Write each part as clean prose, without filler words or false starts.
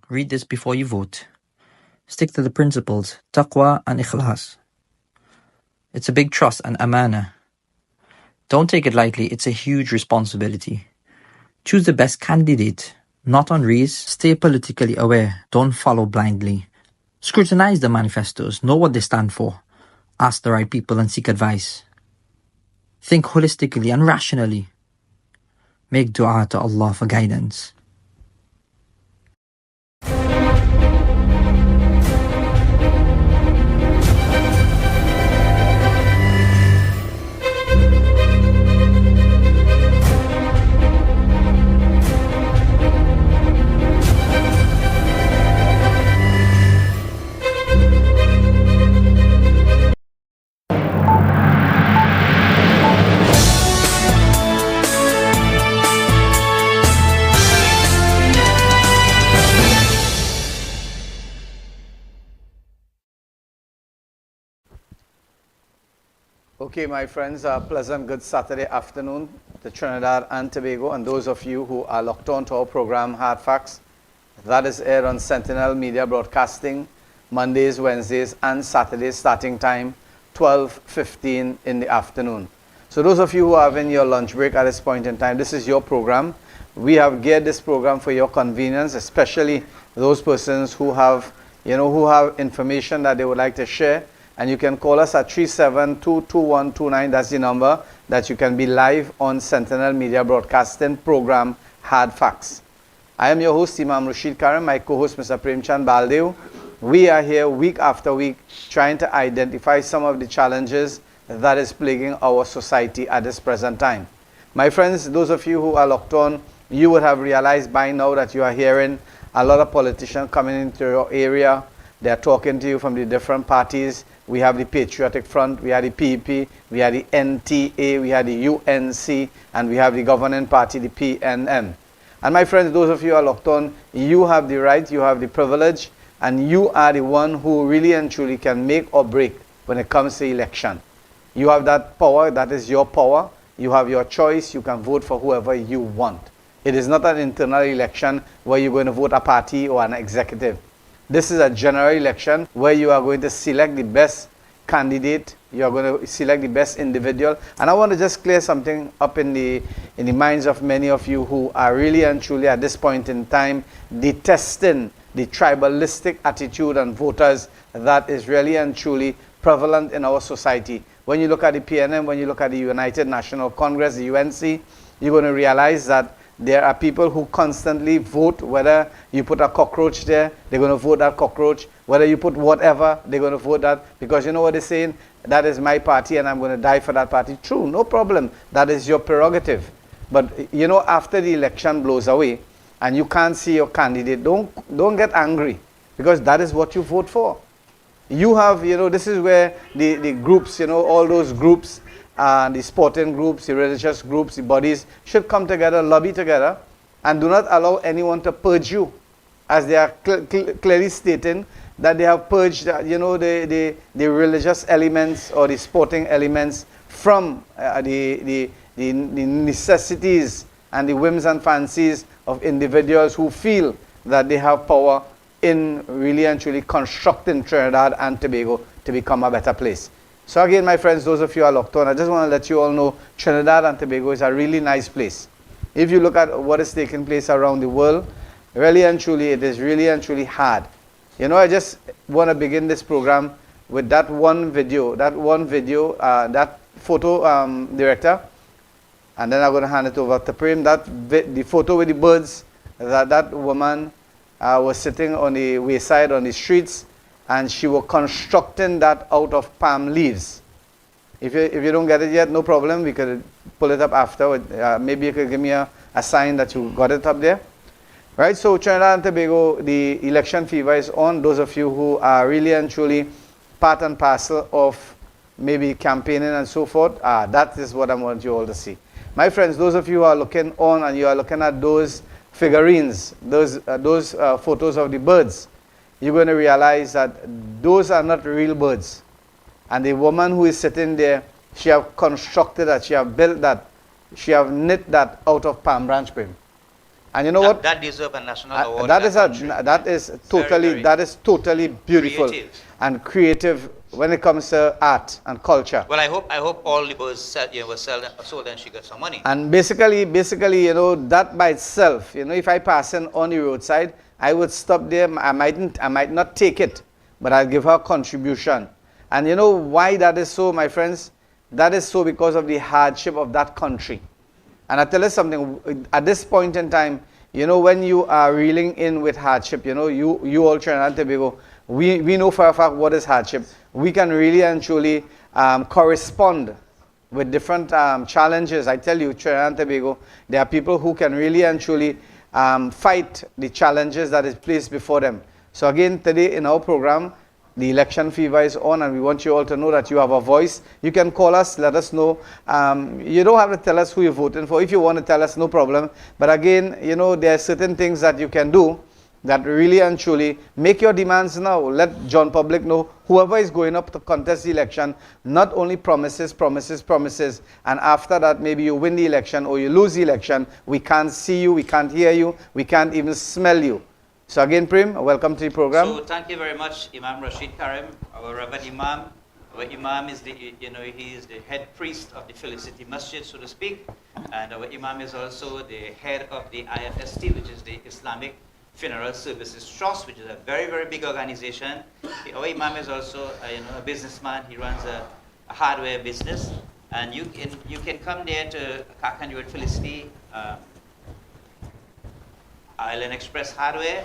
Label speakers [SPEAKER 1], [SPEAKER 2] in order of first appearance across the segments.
[SPEAKER 1] Read this before you vote. Stick to the principles, taqwa and ikhlas. It's a big trust and amana. Don't take it lightly, it's a huge responsibility. Choose the best candidate, not on reason. Stay politically aware, don't follow blindly. Scrutinize the manifestos, know what they stand for. Ask the right people and seek advice. Think holistically and rationally. Make dua to Allah for guidance.
[SPEAKER 2] Okay, my friends, a pleasant good Saturday afternoon to Trinidad and Tobago, and those of you who are locked on to our program, Hardfacts, that is aired on Sentinel Media Broadcasting, Mondays, Wednesdays, and Saturdays, starting time 12:15 in the afternoon. So those of you who are having your lunch break at this point in time, this is your program. We have geared this program for your convenience, especially those persons who have, who have information that they would like to share. And you can call us at 3722129. That's the number that you can be live on Sentinel Media Broadcasting program, Hardfacts. I am your host, Imam Rashid Karim, my co-host, Mr. Premchand Baldev. We are here week after week trying to identify some of the challenges that is plaguing our society at this present time. My friends, those of you who are locked on, you would have realized by now that you are hearing a lot of politicians coming into your area. They are talking to you from the different parties. We have the Patriotic Front, we have the PP, we have the NTA, we have the UNC, and we have the governing party, the PNM. And my friends, those of you who are locked on, you have the right, you have the privilege, and you are the one who really and truly can make or break when it comes to election. You have that power, that is your power. You have your choice, you can vote for whoever you want. It is not an internal election where you're going to vote a party or an executive. This is a general election where you are going to select the best candidate, you are going to select the best individual. And I want to just clear something up in the minds of many of you who are really and truly at this point in time detesting the tribalistic attitude on voters that is really and truly prevalent in our society. When you look at the PNM, when you look at the United National Congress, the UNC, you're going to realize that there are people who constantly vote. Whether you put a cockroach there, they're going to vote that cockroach. Whether you put whatever, they're going to vote that. Because you know what they're saying? That is my party and I'm going to die for that party. True, no problem. That is your prerogative. But, after the election blows away and you can't see your candidate, don't get angry. Because that is what you vote for. You have, this is where the groups, all those groups, the sporting groups, the religious groups, the bodies should come together, lobby together, and do not allow anyone to purge you, as they are clearly stating that they have purged, the religious elements or the sporting elements from the necessities and the whims and fancies of individuals who feel that they have power in really and truly constructing Trinidad and Tobago to become a better place. So again, my friends, those of you who are locked on, I just want to let you all know Trinidad and Tobago is a really nice place. If you look at what is taking place around the world, really and truly, it is really and truly hard. I just want to begin this program with that one video, that photo director, and then I'm going to hand it over to Prem. The photo with the birds, that woman was sitting on the wayside on the streets, and she was constructing that out of palm leaves. If you don't get it yet, no problem. We could pull it up after. Maybe you could give me a sign that you got it up there. Right, so Trinidad and Tobago, the election fever is on. Those of you who are really and truly part and parcel of maybe campaigning and so forth, that is what I want you all to see. My friends, those of you who are looking on and you are looking at those figurines, those photos of the birds, you're going to realize that those are not real birds. And the woman who is sitting there, she have constructed that, she have built that, she have knit that out of palm branch, Prem. And you know what?
[SPEAKER 3] That deserves a national award.
[SPEAKER 2] That is totally beautiful
[SPEAKER 3] creative.
[SPEAKER 2] and creative when it comes to art and culture.
[SPEAKER 3] Well, I hope all the birds were sold and she got some money.
[SPEAKER 2] And basically, that by itself, if I pass in on the roadside, I would stop there. I might not take it, but I'll give her a contribution. And you know why that is so, my friends? That is so because of the hardship of that country. And I tell you something, at this point in time, when you are reeling in with hardship, you all Trinidad and Tobago, we know for a fact what is hardship. We can really and truly correspond with different challenges. I tell you, Trinidad and Tobago, there are people who can really and truly fight the challenges that is placed before them. So again, today in our program, the election fever is on, and we want you all to know that you have a voice. You can call us, let us know. You don't have to tell us who you're voting for. If you want to tell us, no problem. But again, there are certain things that you can do that really and truly make your demands now. Let John Public know, whoever is going up to contest the election, not only promises, and after that maybe you win the election or you lose the election, we can't see you, we can't hear you, we can't even smell you. So again, Prem, welcome to the program.
[SPEAKER 3] So thank you very much, Imam Rashid Karim, our Reverend Imam. Our Imam is he is the head priest of the Felicity Masjid, so to speak, and our Imam is also the head of the IFST, which is the Islamic Funeral Services Trust, which is a very, very big organization. Our Imam is also a businessman. He runs a hardware business, and you can come there to Kakanjuan Felicity Island Express Hardware,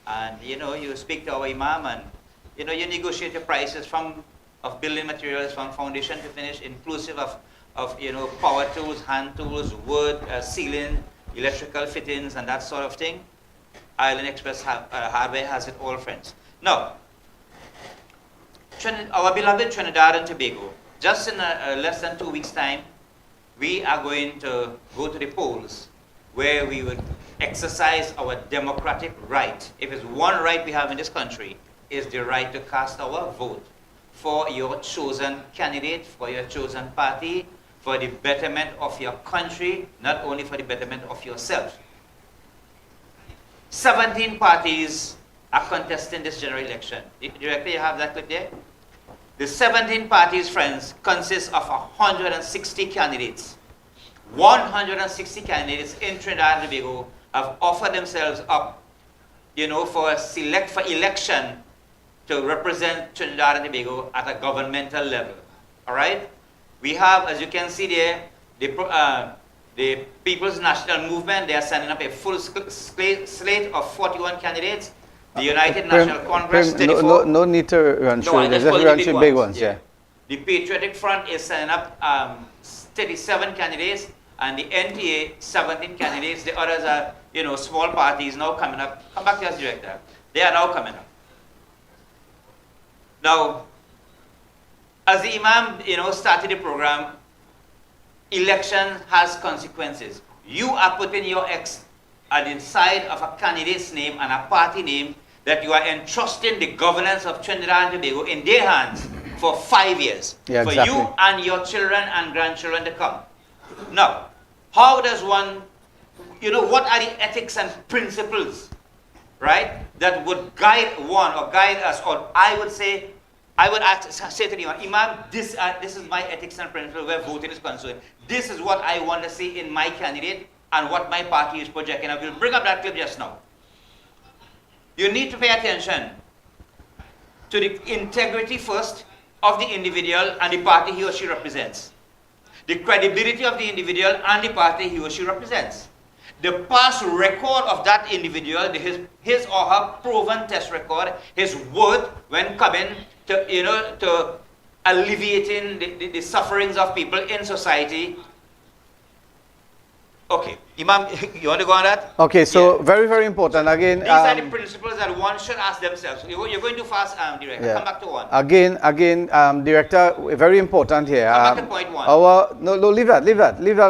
[SPEAKER 3] and you speak to our Imam, and you negotiate the prices of building materials from foundation to finish, inclusive of power tools, hand tools, wood, ceiling, electrical fittings, and that sort of thing. Island Express Hardware has it all, friends. Now, our beloved Trinidad and Tobago, just in less than 2 weeks' time, we are going to go to the polls, where we would exercise our democratic right. If it's one right we have in this country, is the right to cast our vote for your chosen candidate, for your chosen party, for the betterment of your country, not only for the betterment of yourself. 17 parties are contesting this general election. Director, you have that clip there? The 17 parties, friends, consist of 160 candidates. 160 candidates in Trinidad and Tobago have offered themselves up, for election to represent Trinidad and Tobago at a governmental level. All right? We have, as you can see there, the People's National Movement. They are sending up a full slate of 41 candidates. The United National Congress, 34.
[SPEAKER 2] No need to run through. Just run through big ones. Yeah.
[SPEAKER 3] The Patriotic Front is sending up 37 candidates, and the NTA 17 candidates. The others are, small parties now coming up. Come back to us, Director. They are now coming up. Now, as the Imam, started the program, election has consequences. You are putting your ex at the side of a candidate's name and a party name that you are entrusting the governance of Trinidad and Tobago in their hands for 5 years.
[SPEAKER 2] Yeah,
[SPEAKER 3] for
[SPEAKER 2] exactly.
[SPEAKER 3] you and your children and grandchildren to come. Now, how does one, what are the ethics and principles, right, that would guide one or guide us? Or I would say to the Imam, this is my ethics and principles where voting is concerned. This is what I want to see in my candidate and what my party is projecting. I will bring up that clip just now. You need to pay attention to the integrity first of the individual and the party he or she represents. The credibility of the individual and the party he or she represents. The past record of that individual, his or her proven test record, his word when coming to alleviating the sufferings of people in society. Okay, Imam, you want to go on that?
[SPEAKER 2] Okay, so very, very important. Again,
[SPEAKER 3] these are the principles that one should ask themselves. You're going too fast, Director.
[SPEAKER 2] Yeah.
[SPEAKER 3] Come back to one.
[SPEAKER 2] Again, Director, very important here.
[SPEAKER 3] Come back to point one.
[SPEAKER 2] No, leave that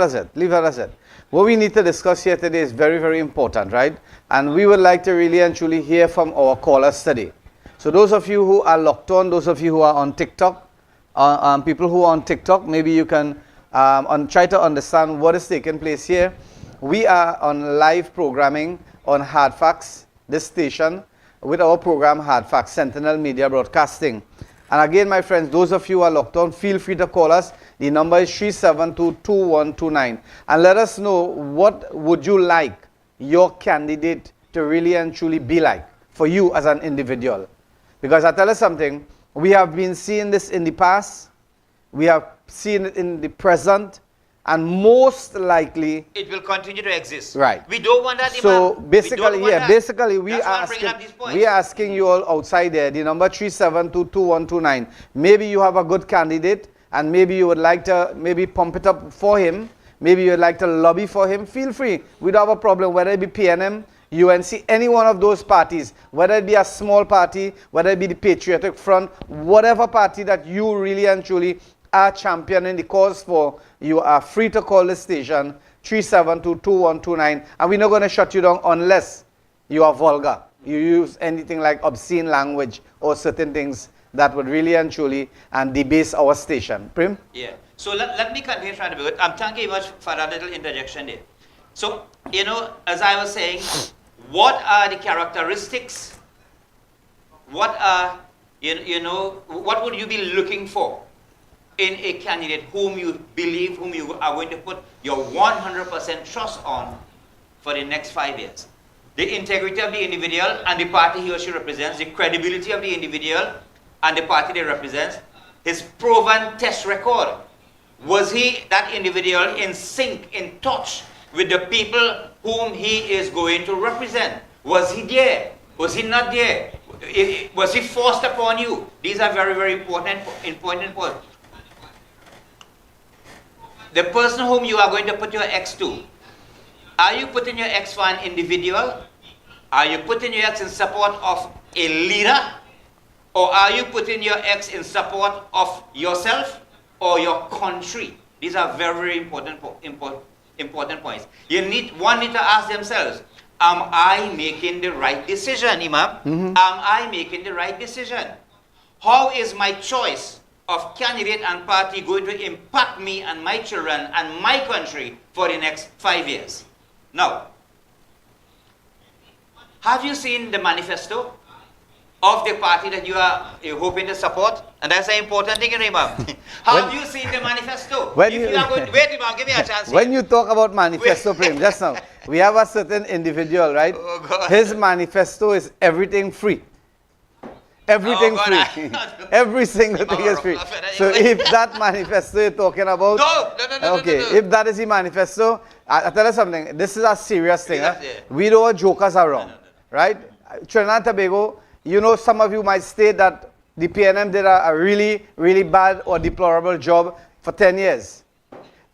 [SPEAKER 2] as it. What we need to discuss here today is very, very important, right? And we would like to really and truly hear from our callers today. So those of you who are locked on, those of you who are on TikTok, people who are on TikTok, maybe you can try to understand what is taking place here. We are on live programming on Hardfacts, this station, with our program Hardfacts, Sentinel Media Broadcasting. And again, my friends, those of you who are locked on, feel free to call us. The number is 372-2129. And let us know, what would you like your candidate to really and truly be like for you as an individual? Because I tell you something, we have been seeing this in the past, we have seen it in the present, and most likely
[SPEAKER 3] it will continue to exist.
[SPEAKER 2] Right.
[SPEAKER 3] We don't want that.
[SPEAKER 2] So
[SPEAKER 3] Imam.
[SPEAKER 2] basically, basically we
[SPEAKER 3] are
[SPEAKER 2] are asking you all outside there. The number 372-2129. Maybe you have a good candidate, and maybe you would like to maybe pump it up for him. Maybe you would like to lobby for him. Feel free. We don't have a problem. Whether it be PNM, UNC, any one of those parties, whether it be a small party, whether it be the Patriotic Front, whatever party that you really and truly are championing the cause for, you are free to call the station 372-2129, and we're not going to shut you down unless you are vulgar. You use anything like obscene language or certain things that would really and truly debase our station. Prim?
[SPEAKER 3] Yeah. So let me continue trying to be good. Thank you very much for that little interjection there. So, as I was saying, what are the characteristics? What are, what would you be looking for in a candidate whom you believe, whom you are going to put your 100% trust on for the next 5 years? The integrity of the individual and the party he or she represents, the credibility of the individual and the party they represent, his proven test record. Was he, that individual, in sync, in touch with the people whom he is going to represent? Was he there? Was he not there? Was he forced upon you? These are very, very important points. The person whom you are going to put your X to, are you putting your X for an individual? Are you putting your X in support of a leader? Or are you putting your X in support of yourself or your country? These are very, very important points. One need to ask themselves, am I making the right decision, Imam? Am I making the right decision? How is my choice of candidate and party going to impact me and my children and my country for the next 5 years? Now, have you seen the manifesto of the party that you are hoping to support? And that's an important thing, Imam. Have you seen the manifesto? Wait, Imam, give me a chance.
[SPEAKER 2] When you talk about manifesto, Prem, just now, we have a certain individual, right?
[SPEAKER 3] Oh, God.
[SPEAKER 2] His manifesto is everything free. Everything free. Every single thing is free. So if that manifesto you're talking about,
[SPEAKER 3] no.
[SPEAKER 2] If that is the manifesto, I tell you something. This is a serious thing. We don't want jokers around, right? Trinidad and Tobago, some of you might state that the PNM did a really, really bad or deplorable job for 10 years.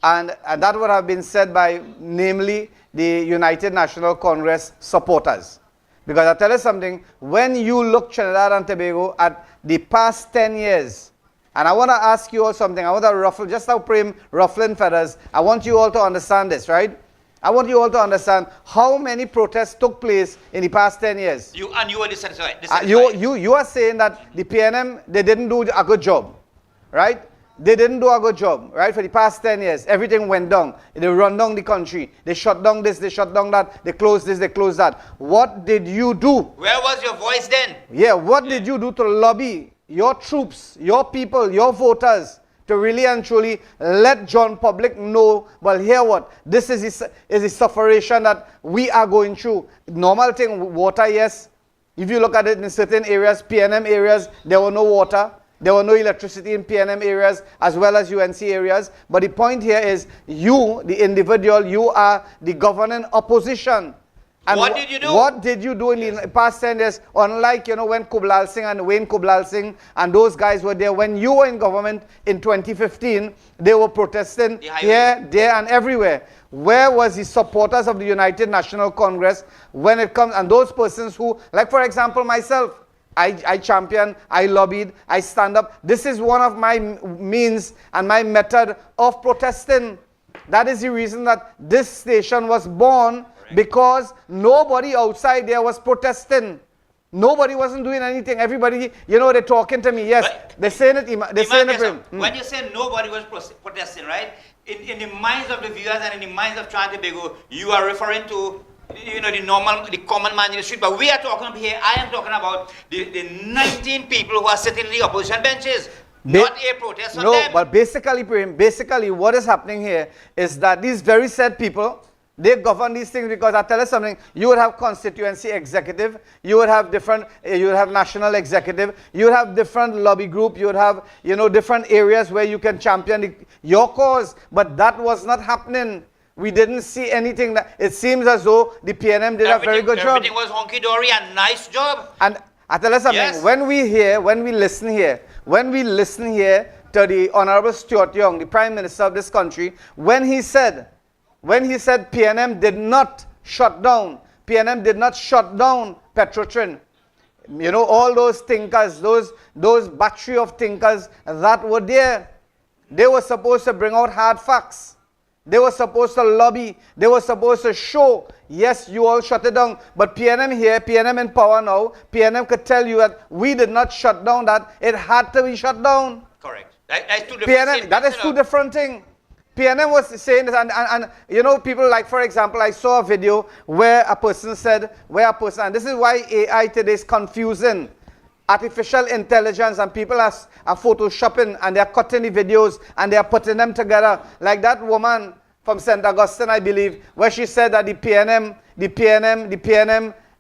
[SPEAKER 2] And that would have been said by, namely, the United National Congress supporters. Because I tell you something, when you look Trinidad and Tobago at the past 10 years, and I want to ask you all something, I want to ruffle, just how Prem ruffling feathers, I want you all to understand this, right? I want you all to understand how many protests took place in the past 10 years.
[SPEAKER 3] You were dissatisfied.
[SPEAKER 2] You are saying that the PNM, they didn't do a good job, right? They didn't do a good job, right? For the past 10 years, everything went down. They run down the country. They shut down this, they shut down that. They closed this, they closed that. What did you do?
[SPEAKER 3] Where was your voice then?
[SPEAKER 2] Yeah, what did you do to lobby your troops, your people, your voters, to really and truly let John public know, well, here what? This is a sufferation that we are going through. Normal thing, water, yes. If you look at it in certain areas, PNM areas, there were no water. There were no electricity in PNM areas as well as UNC areas. But the point here is you, the individual, you are the governing opposition. And
[SPEAKER 3] what did you do?
[SPEAKER 2] What did you do in the past 10 years? Unlike, when Kublal Singh and Wayne Kublal Singh and those guys were there, when you were in government in 2015, they were protesting here, there, and everywhere. Where was the supporters of the United National Congress when it comes, and those persons who, like for example myself, I champion, I lobbied, I stand up. This is one of my means and my method of protesting. That is the reason that this station was born, because nobody outside there was protesting. Nobody wasn't doing anything. Everybody, they're talking to me. Yes, they're saying it. They're saying it.
[SPEAKER 3] When you say nobody was protesting, right? in the minds of the viewers and in the minds of Trinidad and Tobago, you are referring to, the common man in the street. But we are talking about here, I am talking about the 19 people who are sitting in the opposition benches. Not a protest on them.
[SPEAKER 2] No, but basically what is happening here is that these very said people, they govern these things because I tell you something, you would have constituency executive, you would have different, you would have national executive, you would have different lobby group, you would have, different areas where you can champion your cause, but that was not happening. We didn't see anything. It seems as though the PNM did a very good job.
[SPEAKER 3] Everything was honky-dory and nice job.
[SPEAKER 2] And I tell you something,
[SPEAKER 3] Yes.
[SPEAKER 2] when we listen here to the Honorable Stuart Young, the Prime Minister of this country, when he said PNM did not shut down Petrotrin, all those thinkers, those battery of thinkers that were there, they were supposed to bring out hard facts. They were supposed to lobby. They were supposed to show, yes, you all shut it down. But PNM here, PNM in power now, PNM could tell you that we did not shut down that. It had to be shut down.
[SPEAKER 3] Correct. That's two different
[SPEAKER 2] PNM, that is two different things. PNM was saying this, and people like, for example, I saw a video where a person said, and this is why AI today is confusing. Artificial intelligence, and people are photoshopping and they're cutting the videos and they're putting them together. Like that woman from St. Augustine, I believe, where she said that the PNM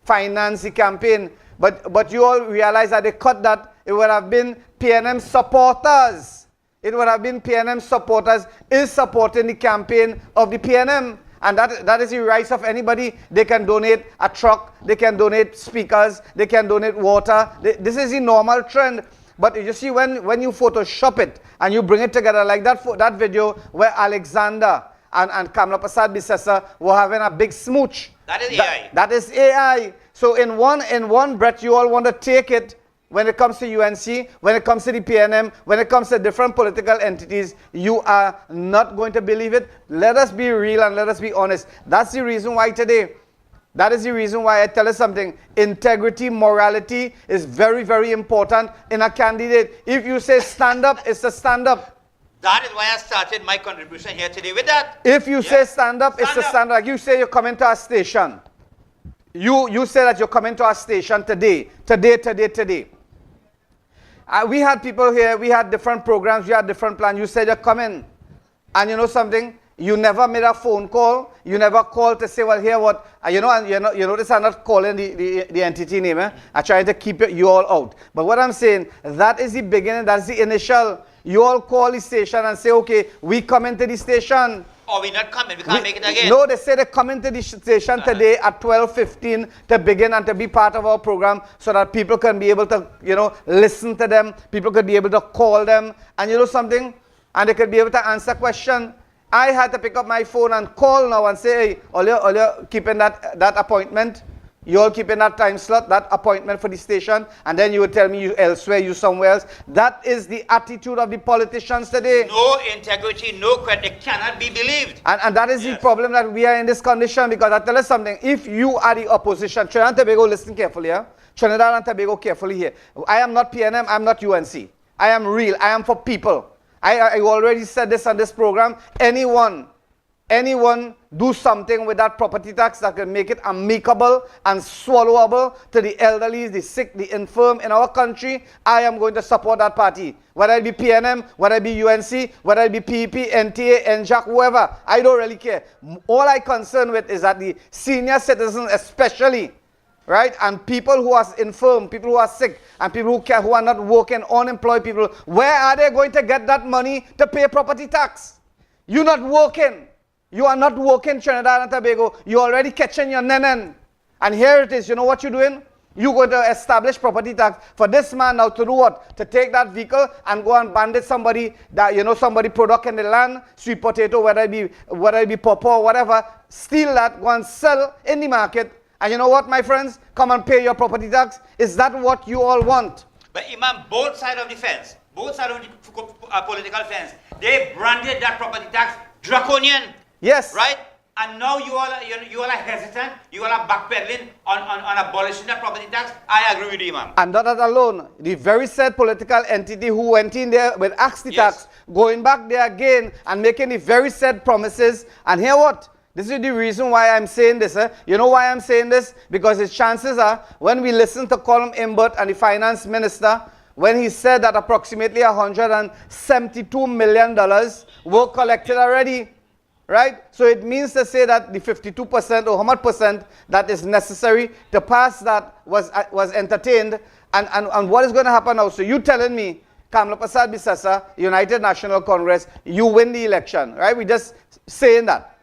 [SPEAKER 2] financed the campaign. But you all realize that they cut that. It would have been PNM supporters. It would have been PNM supporters is supporting the campaign of the PNM. And that is the rights of anybody. They can donate a truck, they can donate speakers, they can donate water. This is the normal trend. But you see, when you Photoshop it and you bring it together like that video where Alexander and Kamala Prasad Bisesa were having a big smooch.
[SPEAKER 3] That is AI.
[SPEAKER 2] That is AI. So in one breath, you all want to take it. When it comes to UNC, when it comes to the PNM, when it comes to different political entities, you are not going to believe it. Let us be real and let us be honest. That's the reason why today, that is the reason why I tell you something. Integrity, morality is very, very important in a candidate. If you say stand up, it's a stand up.
[SPEAKER 3] That is why I started my contribution here today with that.
[SPEAKER 2] If you say stand up, it's a stand up. Like you say you're coming to our station. You say that you're coming to our station today. We had people here, we had different programs, we had different plans. You said you're coming. And you know something? You never made a phone call. You never called to say, well, here what, you notice I'm not calling the entity name. I'm trying to keep you all out. But what I'm saying, that is the beginning, that's the initial. You all call the station and say, okay, we come into the station.
[SPEAKER 3] Or we're not coming, we can't make it again.
[SPEAKER 2] No, they say they come into the station today at 12:15 to begin and to be part of our program so that people can be able to, listen to them. People could be able to call them. And you know something? And they could be able to answer questions. I had to pick up my phone and call now and say, hey, all you keeping that appointment? You all keeping that time slot, that appointment for the station, and then you would tell me you elsewhere, you somewhere else. That is the attitude of the politicians today.
[SPEAKER 3] No integrity, no credit, it cannot be believed.
[SPEAKER 2] And that is the problem that we are in this condition, because I tell you something, if you are the opposition, Trinidad and Tobago, listen carefully here. Trinidad and Tobago, carefully here. I am not PNM, I am not UNC. I am real, I am for people. I already said this on this program. Anyone do something with that property tax that can make it amicable and swallowable to the elderly, the sick, the infirm in our country, I am going to support that party. Whether it be PNM, whether it be UNC, whether it be PEP, NTA, NJAC, whoever, I don't really care. All I'm concerned with is that the senior citizens especially, right, and people who are infirm, people who are sick, and people who are not working, unemployed people, where are they going to get that money to pay property tax? You're not working. You are not working, Trinidad and Tobago. You're already catching your nenen. And here it is. You know what you're doing? You're going to establish property tax for this man now to do what? To take that vehicle and go and bandit somebody that, somebody product in the land, sweet potato, whether it be pawpaw or whatever, steal that, go and sell in the market. And you know what, my friends? Come and pay your property tax. Is that what you all want?
[SPEAKER 3] But Imam, both sides of the fence, both sides of the political fence, they branded that property tax draconian.
[SPEAKER 2] Yes.
[SPEAKER 3] Right? And now you all are hesitant, you all are backpedaling on abolishing the property tax. I agree with you, Imam.
[SPEAKER 2] And not that alone, the very said political entity who went in there with asked the tax, going back there again and making the very said promises. And hear what? This is the reason why I'm saying this. You know why I'm saying this? Because his chances are, when we listen to Colin Imbert and the finance minister, when he said that approximately $172 million were collected already, right? So it means to say that the 52% or how much percent that is necessary to pass that was entertained. And what is going to happen now? So you telling me, Kamla Prasad Bisasa, United National Congress, you win the election, right? We just saying that.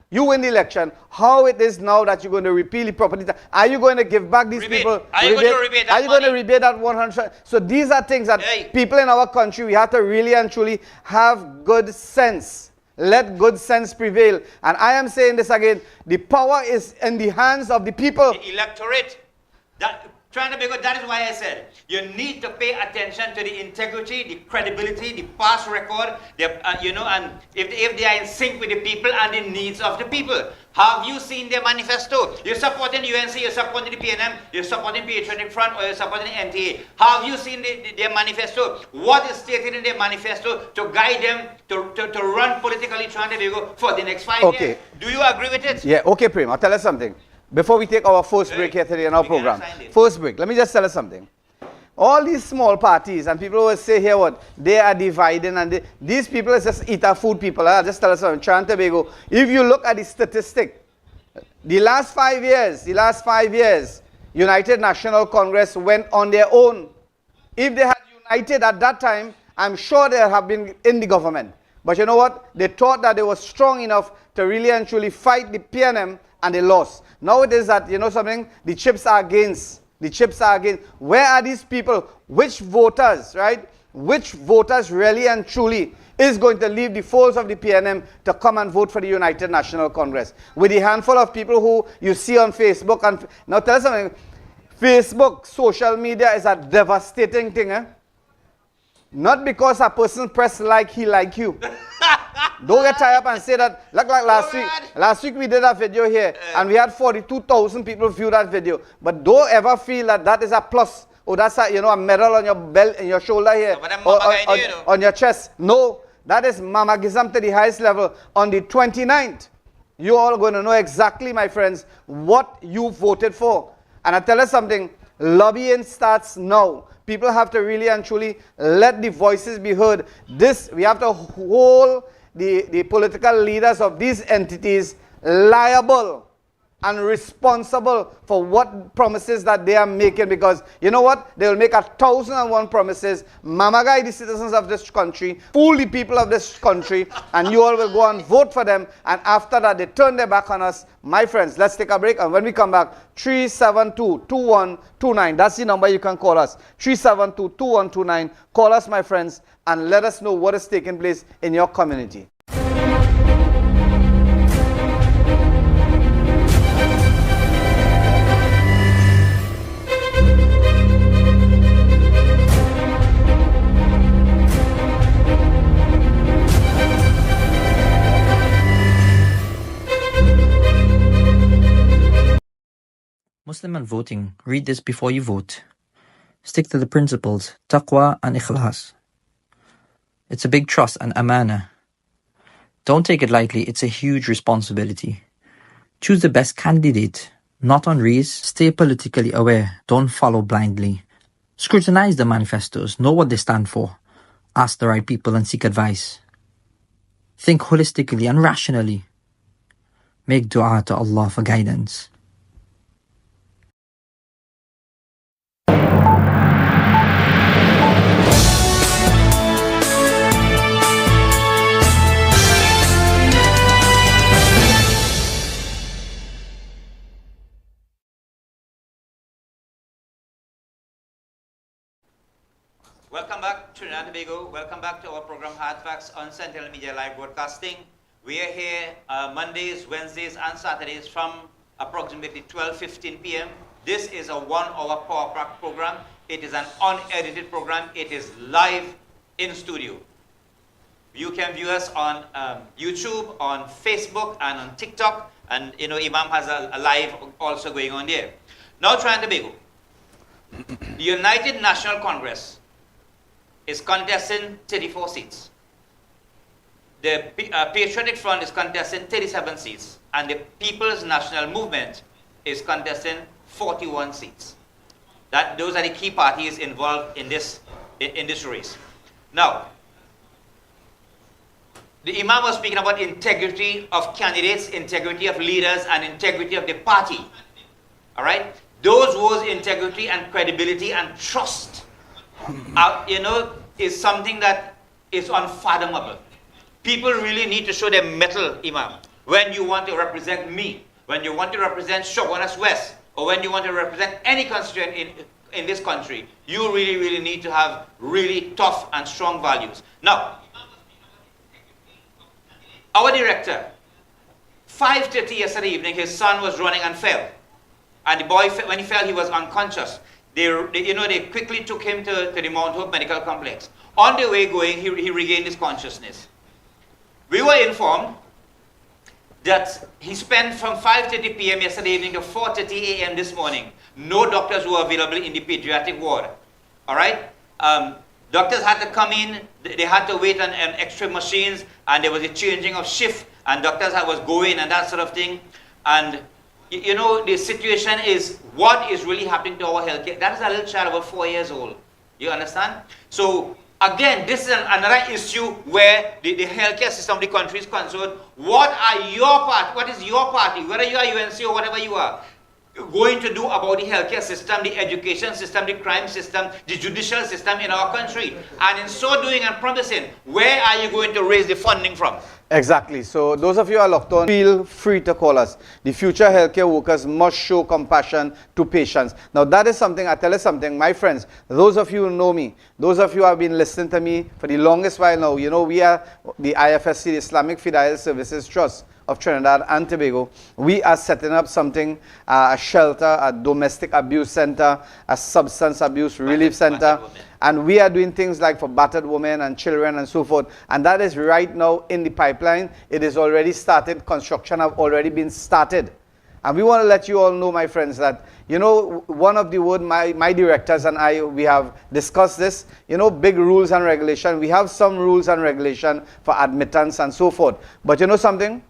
[SPEAKER 2] You win the election. How it is now that you're going to repeal the property tax? Are you going to give back these people?
[SPEAKER 3] Are you going to rebate that
[SPEAKER 2] Are you going to rebate that 100? So these are things that people in our country, we have to really and truly have good sense. Let good sense prevail. And I am saying this again, the power is in the hands of the people.
[SPEAKER 3] The electorate. That is why I said, you need to pay attention to the integrity, the credibility, the past record, and if they are in sync with the people and the needs of the people. Have you seen their manifesto? You're supporting UNC, you're supporting the PNM, you're supporting Patriotic Front, or you're supporting the NTA. Have you seen their manifesto? What is stated in their manifesto to guide them to run politically Trinidad and Tobago for the next 5 years? Do you agree with it?
[SPEAKER 2] Yeah, okay, Prem. I'll tell you something. Before we take our first break here today in our program. First break. Let me just tell you something. All these small parties, and people will say here what? They are dividing, and these people are just eater food people. I'll just tell you something. Trinidad and Tobago, if you look at the statistic, the last 5 years, United National Congress went on their own. If they had united at that time, I'm sure they have been in the government. But you know what? They thought that they were strong enough to really and truly fight the PNM, and they lost. Now it is that, you know something, the chips are against. The chips are against. Where are these people? Which voters, right? Which voters really and truly is going to leave the folds of the PNM to come and vote for the United National Congress? With the handful of people who you see on Facebook. And now tell us something. Facebook, social media is a devastating thing. Not because a person press like, he like you. Don't get tired up and say that. Like last week. Last week we did a video here and we had 42,000 people view that video. But don't ever feel that that is a plus. Or that's a, a medal on your belt, in your shoulder here. Or on your chest. No. That is mamagism to the highest level. On the 29th, you all going to know exactly, my friends, what you voted for. And I tell you something. Lobbying starts now. People have to really and truly let the voices be heard. We have to hold the political leaders of these entities liable and responsible for what promises that they are making, because you know what? They will make 1,001 promises, mamagai the citizens of this country, fool the people of this country, and you all will go and vote for them, and after that they turn their back on us. My friends, let's take a break, and when we come back, 372-2129, that's the number you can call us, 372-2129. Call us, my friends, and let us know what is taking place in your community.
[SPEAKER 1] Muslim and voting, read this before you vote. Stick to the principles, taqwa and ikhlas. It's a big trust and amana. Don't take it lightly, it's a huge responsibility. Choose the best candidate, not on reas. Stay politically aware, don't follow blindly. Scrutinize the manifestos, know what they stand for. Ask the right people and seek advice. Think holistically and rationally. Make dua to Allah for guidance.
[SPEAKER 3] Welcome back, Trinidad and Tobago. Welcome back to our program, Hardfacts on Sentinel Media Live Broadcasting. We are here Mondays, Wednesdays, and Saturdays from approximately 12:15 p.m. This is a 1-hour power pack program. It is an unedited program. It is live in studio. You can view us on YouTube, on Facebook, and on TikTok. And Imam has a live also going on there. Now, Trinidad and Tobago. The United National Congress is contesting 34 seats. The Patriotic Front is contesting 37 seats. And the People's National Movement is contesting 41 seats. Those are the key parties involved in this race. Now, the Imam was speaking about integrity of candidates, integrity of leaders, and integrity of the party. All right? Those words, integrity and credibility and trust, is something that is unfathomable. People really need to show their mettle, Imam. When you want to represent me, when you want to represent Shogunas West, or when you want to represent any constituent in this country, you really, really need to have really tough and strong values. Now, our director, 5:30 yesterday evening, his son was running and fell. And the boy, when he fell, he was unconscious. They quickly took him to the Mount Hope Medical Complex. On the way going, he regained his consciousness. We were informed that he spent from 5:30 p.m. yesterday evening to 4:30 a.m. this morning. No doctors were available in the pediatric ward. All right? Doctors had to come in, they had to wait on extra machines, and there was a changing of shift, and doctors was going and that sort of thing. And the situation is what is really happening to our healthcare. That is a little child about 4 years old. You understand? So again, this is another issue where the healthcare system of the country is concerned. What is your party, whether you are UNC or whatever you are, going to do about the healthcare system, the education system, the crime system, the judicial system in our country? And in so doing and promising, where are you going to raise the funding from?
[SPEAKER 2] Exactly. So those of you who are locked on, feel free to call us. The future healthcare workers must show compassion to patients. Now that is something, I tell you something, my friends, those of you who know me, those of you who have been listening to me for the longest while now, we are the IFSC, the Islamic Fidel Services Trust of Trinidad and Tobago. We are setting up something, a shelter, a domestic abuse center, a substance abuse relief center. And we are doing things like for battered women and children and so forth. And that is right now in the pipeline. It is already started. Construction have already been started. And we want to let you all know, my friends, that, one of the word, my directors and I, we have discussed this, big rules and regulation. We have some rules and regulation for admittance and so forth. But you know something?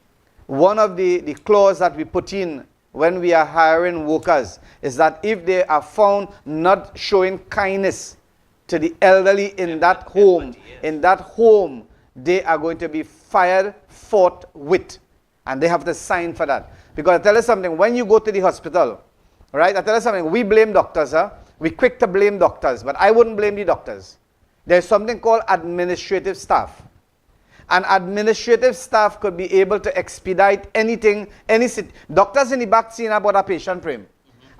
[SPEAKER 2] One of the clause that we put in when we are hiring workers is that if they are found not showing kindness to the elderly in that home, they are going to be fired forthwith. And they have to sign for that. Because I tell you something, when you go to the hospital, right, I tell you something, we blame doctors, we quick to blame doctors, but I wouldn't blame the doctors. There's something called administrative staff. And administrative staff could be able to expedite anything, doctors in the back seeing about a patient frame.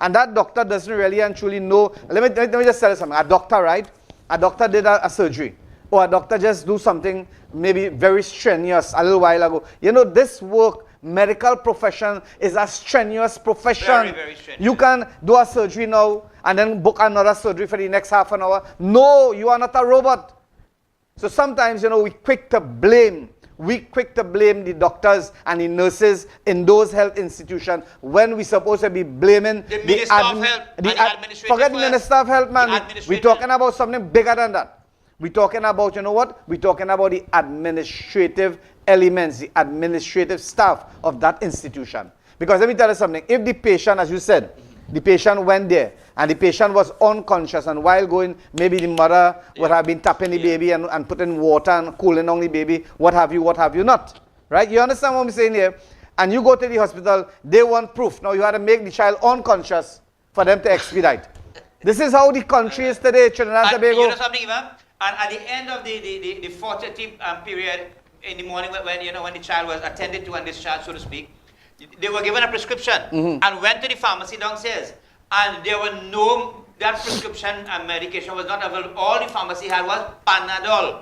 [SPEAKER 2] And that doctor doesn't really and truly know. Let me just tell you something. A doctor, right? A doctor did a surgery. Or a doctor just do something maybe very strenuous a little while ago. This work, medical profession, is a strenuous profession.
[SPEAKER 3] Very, very strenuous.
[SPEAKER 2] You can do a surgery now and then book another surgery for the next half an hour. No, you are not a robot. So sometimes, we quick to blame the doctors and the nurses in those health institutions when we're supposed to be blaming
[SPEAKER 3] the Minister of Health and the administrative.
[SPEAKER 2] Forget the Minister of Health, man. We're talking about something bigger than that. We're talking about, We're talking about the administrative elements, the administrative staff of that institution. Because let me tell you something. If the patient, as you said, the patient went there and the patient was unconscious, and while going, maybe the mother would have been tapping the baby and putting water and cooling on the baby, what have you not. Right? You understand what I'm saying here? And you go to the hospital, they want proof. Now you have to make the child unconscious for them to expedite. This is how the country is today, Trinidad and Tobago.
[SPEAKER 3] You know something, Imam? And at the end of the 4:30 period in the morning, when the child was attended to and discharged, so to speak, they were given a prescription and went to the pharmacy downstairs. And there were that prescription and medication was not available. All the pharmacy had was Panadol.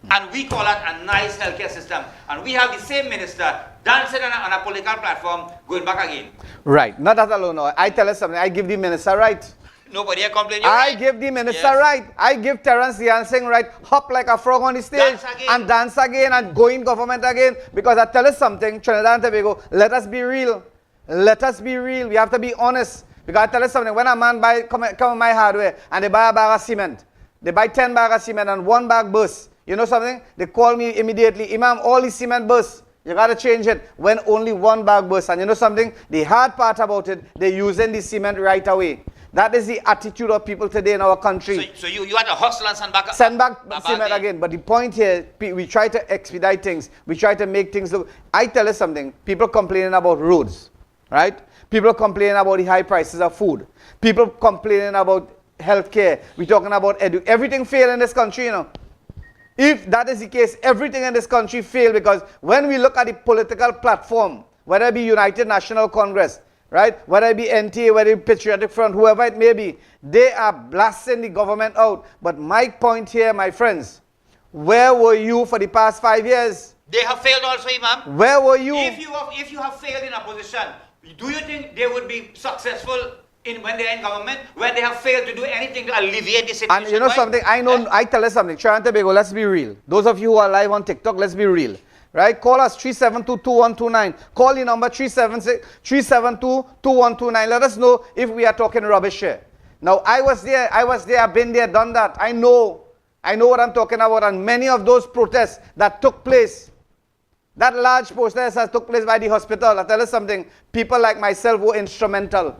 [SPEAKER 3] And we call that a nice healthcare system. And we have the same minister dancing on a political platform going back again.
[SPEAKER 2] Right. Not that alone. No. I tell you something. I give the minister right.
[SPEAKER 3] Nobody complained.
[SPEAKER 2] I give the minister right. I give Terence Yansing right. Hop like a frog on the stage and dance again and go in government again. Because I tell you something, Trinidad and Tobago, let us be real. Let us be real. We have to be honest. Because I tell you something, when a man come in my hardware and they buy a bag of cement, they buy 10 bags of cement and 1 bag bursts. You know something? They call me immediately, Imam, all the cement bursts. You got to change it when only 1 bag bursts. And you know something? The hard part about it, they're using the cement right away. That is the attitude of people today in our country.
[SPEAKER 3] So you had to hustle and send back
[SPEAKER 2] cement again. But the point here, we try to expedite things. We try to make things look. I tell you something. People complaining about roads, right? People complaining about the high prices of food. People complaining about healthcare. We're talking about everything failed in this country, you know. If that is the case, everything in this country failed, because when we look at the political platform, whether it be United National Congress, right, whether it be NTA, whether it be Patriotic Front, whoever it may be, they are blasting the government out. But my point here, my friends, where were you for the past 5 years?
[SPEAKER 3] They have failed also, Imam.
[SPEAKER 2] Where were you?
[SPEAKER 3] If you have failed in opposition, do you think they would be successful when they are in government, when they have failed to do anything to alleviate the situation?
[SPEAKER 2] And you know something, I tell you something, Trinidad and Tobago, let's be real. Those of you who are live on TikTok, let's be real. Right? Call us 372-2129. Call the number 372-2129. Let us know if we are talking rubbish here. Now, I was there, I've been there, done that. I know what I'm talking about. And many of those protests that took place, that large protest that took place by the hospital, I tell you something, people like myself were instrumental.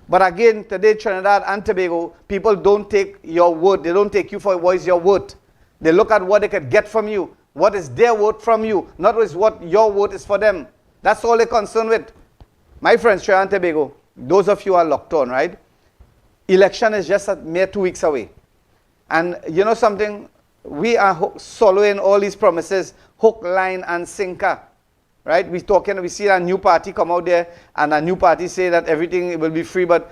[SPEAKER 2] But again, today, Trinidad and Tobago, people don't take your word. They don't take you for what is your word. They look at what they could get from you. What is their word from you, not what your word is for them. That's all they're concerned with. My friends, Trinidad and Tobago, those of you who are locked on, right? Election is just a mere 2 weeks away. And you know something? We are swallowing all these promises, hook, line, and sinker. Right? We see a new party come out there, and a new party say that everything will be free. But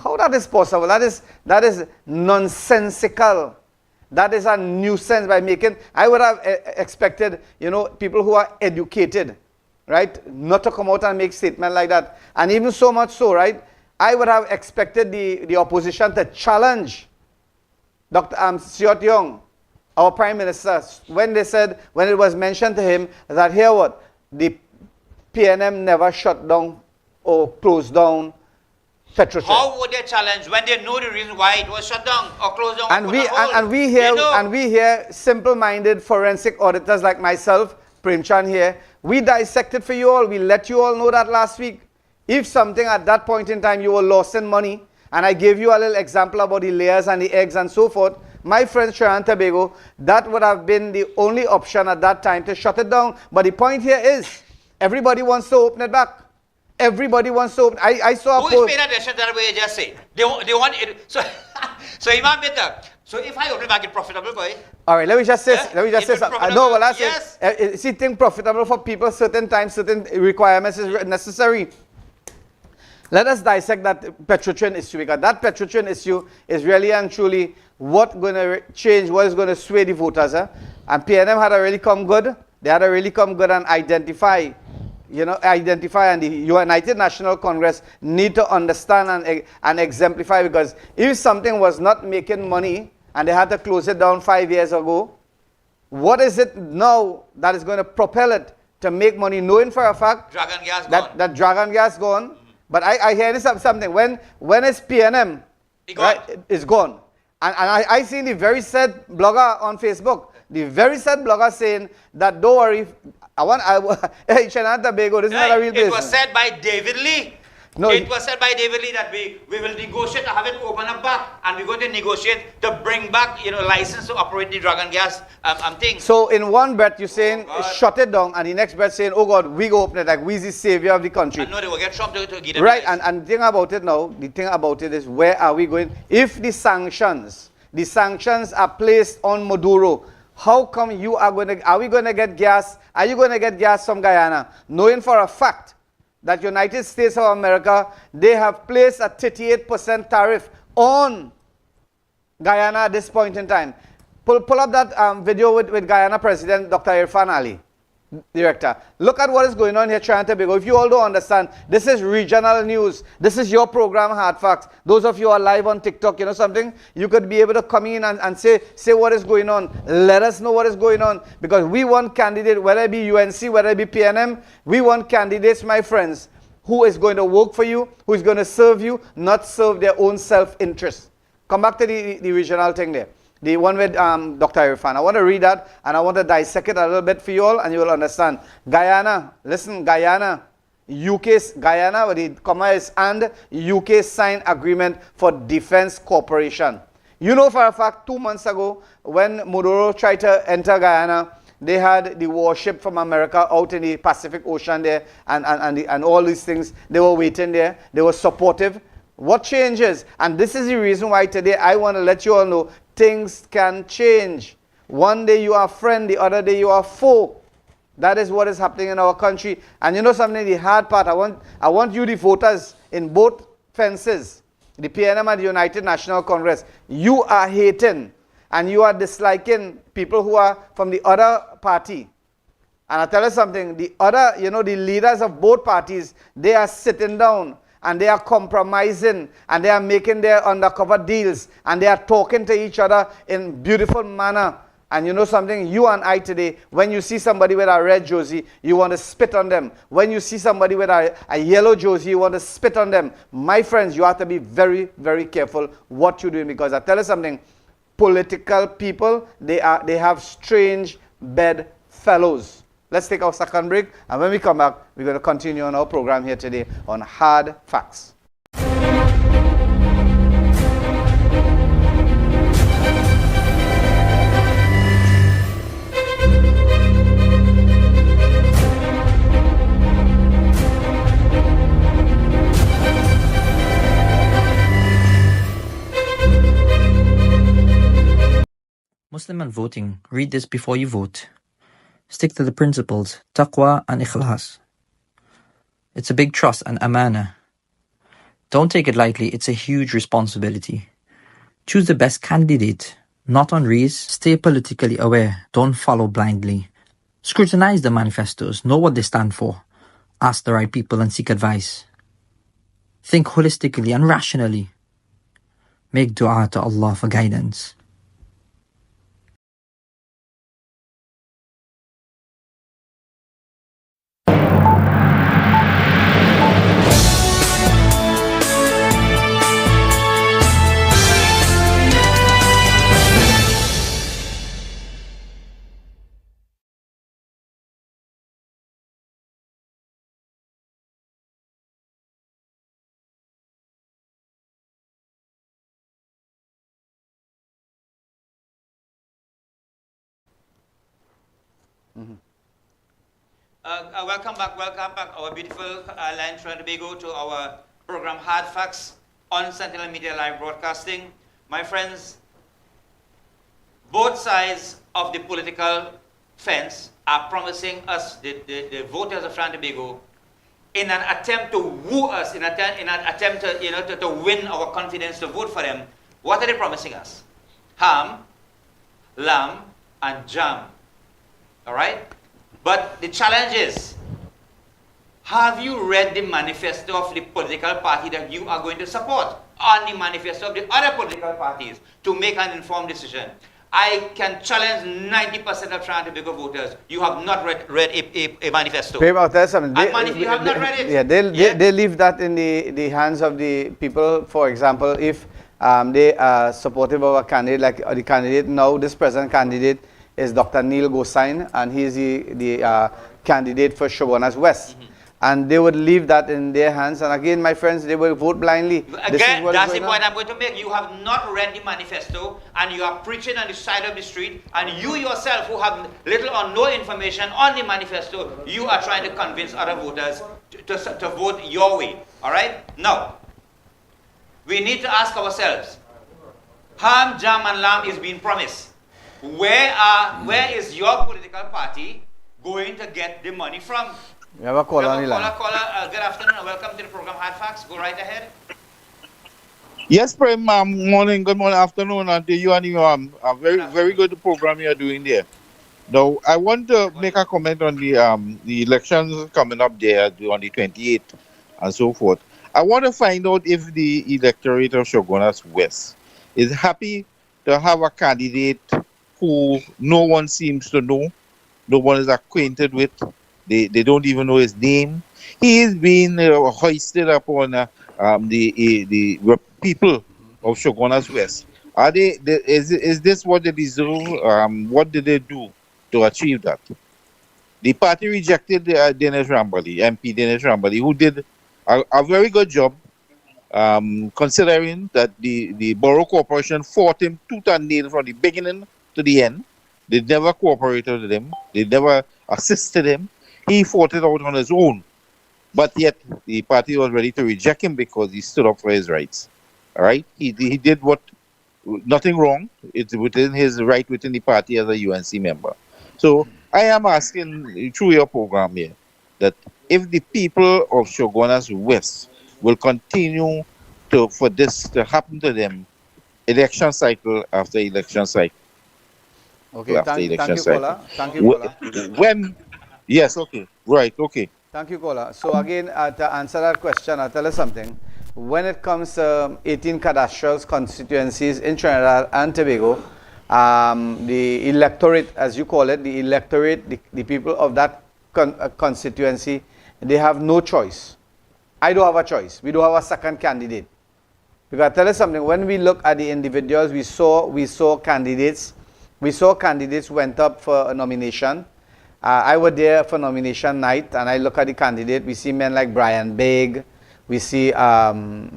[SPEAKER 2] how that is possible? That is nonsensical. That is a nuisance by making. I would have expected, you know, people who are educated, right, not to come out and make statements like that. And even so much so, right, I would have expected the opposition to challenge Dr. Siot Young, our Prime Minister, when it was mentioned to him that here what? The PNM never shut down or closed down Petrotech.
[SPEAKER 3] How would they challenge when they know the reason why it was shut down or closed down?
[SPEAKER 2] And we hear simple-minded forensic auditors like myself, Premchand here. We dissected for you all. We let you all know that last week. If something at that point in time you were lost in money, and I gave you a little example about the layers and the eggs and so forth, my friends, Trinidad and Tobago, that would have been the only option at that time to shut it down. But the point here is, everybody wants to open it back. Everybody wants to open. I saw a post.
[SPEAKER 3] Who is paying attention to that way you just say? They want it. So Imam Bitter. So if I open back, it's profitable for it.
[SPEAKER 2] All right, let me just say something. No, well, that's yes. Is it thing profitable for people? Certain times, certain requirements is necessary. Let us dissect that Petrotrin issue, because that Petrotrin issue is really and truly what's going to change, what is going to sway the voters. And PNM had to really come good. They had to really come good and identify, and the United National Congress need to understand and exemplify, because if something was not making money and they had to close it down 5 years ago, what is it now that is going to propel it to make money, knowing for a fact
[SPEAKER 3] Dragon gas
[SPEAKER 2] that Dragon gas gone? But I hear this something. When is PNM? It's gone. And I seen the very sad blogger on Facebook. The very sad blogger saying that don't worry. Hey, Trinidad and Tobago, this is not a real business.
[SPEAKER 3] It was said by David Lee.
[SPEAKER 2] No,
[SPEAKER 3] it was said by David Lee that we will negotiate to have it open up back, and we're going to negotiate to bring back, license to operate the Dragon gas thing.
[SPEAKER 2] So in one breath you're saying shut it down, and the next breath saying, oh God, we go open it, like we's the savior of the country.
[SPEAKER 3] I know they will get Trump to give them.
[SPEAKER 2] Right, and the thing about it now, is where are we going? If the sanctions are placed on Maduro, how come are we going to get gas? Are you going to get gas from Guyana? Knowing for a fact that United States of America, they have placed a 38% tariff on Guyana at this point in time. Pull up that video with Guyana President Dr. Irfan Ali. Director, look at what is going on here, Trinidad and Tobago. If you all don't understand, this is regional news. This is your program, Hard Facts. Those of you who are live on TikTok, you know something? You could be able to come in and say what is going on. Let us know what is going on. Because we want candidates, whether it be UNC, whether it be PNM, we want candidates, my friends, who is going to work for you, who is going to serve you, not serve their own self-interest. Come back to the regional thing there. The one with Dr. Irfan. I want to read that and I want to dissect it a little bit for you all and you will understand. Guyana, listen, Guyana, Guyana, where the comma is and UK signed agreement for defense cooperation. You know for a fact 2 months ago when Maduro tried to enter Guyana, they had the warship from America out in the Pacific Ocean there and all these things. They were waiting there. They were supportive. What changes? And this is the reason why today I want to let you all know things can change. One day you are friend, the other day you are foe. That is what is happening in our country. And you know something, the hard part, I want you the voters in both fences, the PNM and the United National Congress, you are hating and you are disliking people who are from the other party. And I'll tell you something, the other, the leaders of both parties, they are sitting down and they are compromising and they are making their undercover deals and they are talking to each other in beautiful manner. And you know something, you and I today, when you see somebody with a red jersey, you want to spit on them. When you see somebody with a yellow jersey, you want to spit on them. My friends, you have to be very, very careful what you're doing, because I tell you something, political people, they have strange bedfellows. Let's take our second break, and when we come back, we're going to continue on our program here today on Hard Facts.
[SPEAKER 1] Muslim and voting, read this before you vote. Stick to the principles, taqwa and ikhlas. It's a big trust and amana. Don't take it lightly, it's a huge responsibility. Choose the best candidate, not on rees. Stay politically aware, don't follow blindly. Scrutinize the manifestos, know what they stand for. Ask the right people and seek advice. Think holistically and rationally. Make dua to Allah for guidance.
[SPEAKER 3] Welcome back, our beautiful Line Trinidad and Tobago, to our program Hard Facts on Sentinel Media Live Broadcasting. My friends, both sides of the political fence are promising us, the voters of Trinidad and Tobago, in an attempt to woo us, in an attempt to win our confidence to vote for them. What are they promising us? Ham, lamb, and jam. All right? But the challenge is, have you read the manifesto of the political party that you are going to support, on the manifesto of the other political parties, to make an informed decision? I can challenge 90% of Trinidad and Tobago voters. You have not read a manifesto.
[SPEAKER 2] Babe, I'll tell you something.
[SPEAKER 3] You have not read it.
[SPEAKER 2] Yeah, they leave that in the hands of the people. For example, if they are supportive of a candidate, like the candidate now, this present candidate is Dr. Neil Gosain, and he's the candidate for Shogunas West. And they would leave that in their hands. And again, my friends, they will vote blindly.
[SPEAKER 3] Again, that's the point I'm going to make. You have not read the manifesto, and you are preaching on the side of the street, and you yourself, who have little or no information on the manifesto, you are trying to convince other voters to vote your way. All right? Now, we need to ask ourselves, ham, jam, and lamb is being promised. Where is your political party going to get the money from?
[SPEAKER 2] We have a caller on the line.
[SPEAKER 3] Caller, good afternoon and welcome to the program Hard Facts. Go right ahead.
[SPEAKER 4] Yes, Prem. Morning, good morning, afternoon, and to you and you. A very good program you are doing there. Now, I want to make a comment on the elections coming up there on the 28th and so forth. I want to find out if the electorate of Shogunas West is happy to have a candidate who no one seems to know, no one is acquainted with. They don't even know his name. He is being hoisted upon the people of Shogunas West. Are is this what they deserve? What did they do to achieve that? The party rejected Dinesh Rambali, MP Dinesh Rambali, who did a very good job, considering that the borough corporation fought him tooth and nail from the beginning to the end. They never cooperated with him. They never assisted him. He fought it out on his own. But yet the party was ready to reject him because he stood up for his rights. All right? He did nothing wrong. It's within his right within the party as a UNC member. So I am asking through your program here that if the people of Shogunas West will continue for this to happen to them election cycle after election cycle
[SPEAKER 2] Okay,
[SPEAKER 4] after
[SPEAKER 2] thank
[SPEAKER 4] election
[SPEAKER 2] you,
[SPEAKER 4] cycle.
[SPEAKER 2] caller. Thank you, caller.
[SPEAKER 4] When yes, okay. Right, okay.
[SPEAKER 2] Thank you, caller. So again, to answer that question, I'll tell you something. When it comes to 18 cadastral constituencies in Trinidad and Tobago, the electorate, as you call it, the people of that constituency, they have no choice. I don't have a choice. We don't have a second candidate. Because I tell you something, when we look at the individuals, we saw candidates went up for a nomination. I was there for nomination night, and I look at the candidate. We see men like Brian Big, we see Dinesh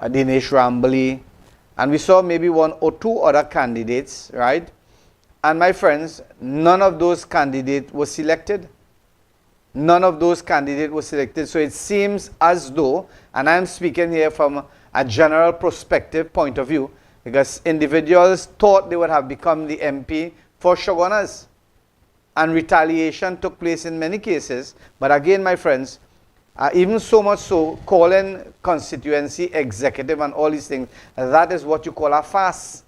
[SPEAKER 2] Rambali, and we saw maybe one or two other candidates, right? And my friends, none of those candidates were selected. None of those candidates were selected. So it seems as though, and I'm speaking here from a general perspective point of view, because individuals thought they would have become the MP for Shogunas. And retaliation took place in many cases. But again, my friends, even so much so, calling constituency executive and all these things, that is what you call a farce.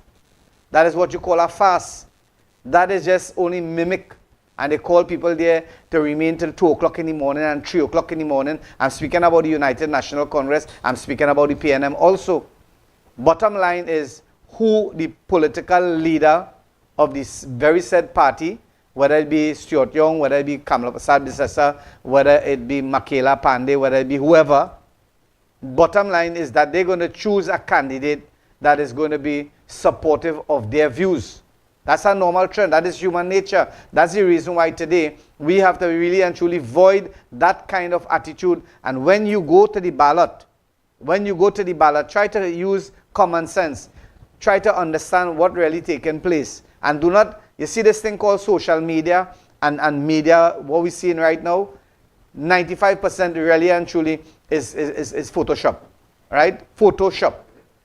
[SPEAKER 2] That is what you call a farce. That is just only mimic. And they call people there to remain till 2 o'clock in the morning and 3 o'clock in the morning. I'm speaking about the United National Congress. I'm speaking about the PNM also. Bottom line is who the political leader of this very said party, whether it be Stuart Young, whether it be Kamala Prasad, whether it be Makela Pandey, whether it be whoever, bottom line is that they're going to choose a candidate that is going to be supportive of their views. That's a normal trend. That is human nature. That's the reason why today we have to really and truly void that kind of attitude. And when you go to the ballot, try to use common sense. Try to understand what really taken place. And do not, you see this thing called social media and media, what we're seeing right now, 95% really and truly is Photoshop, right? Photoshop.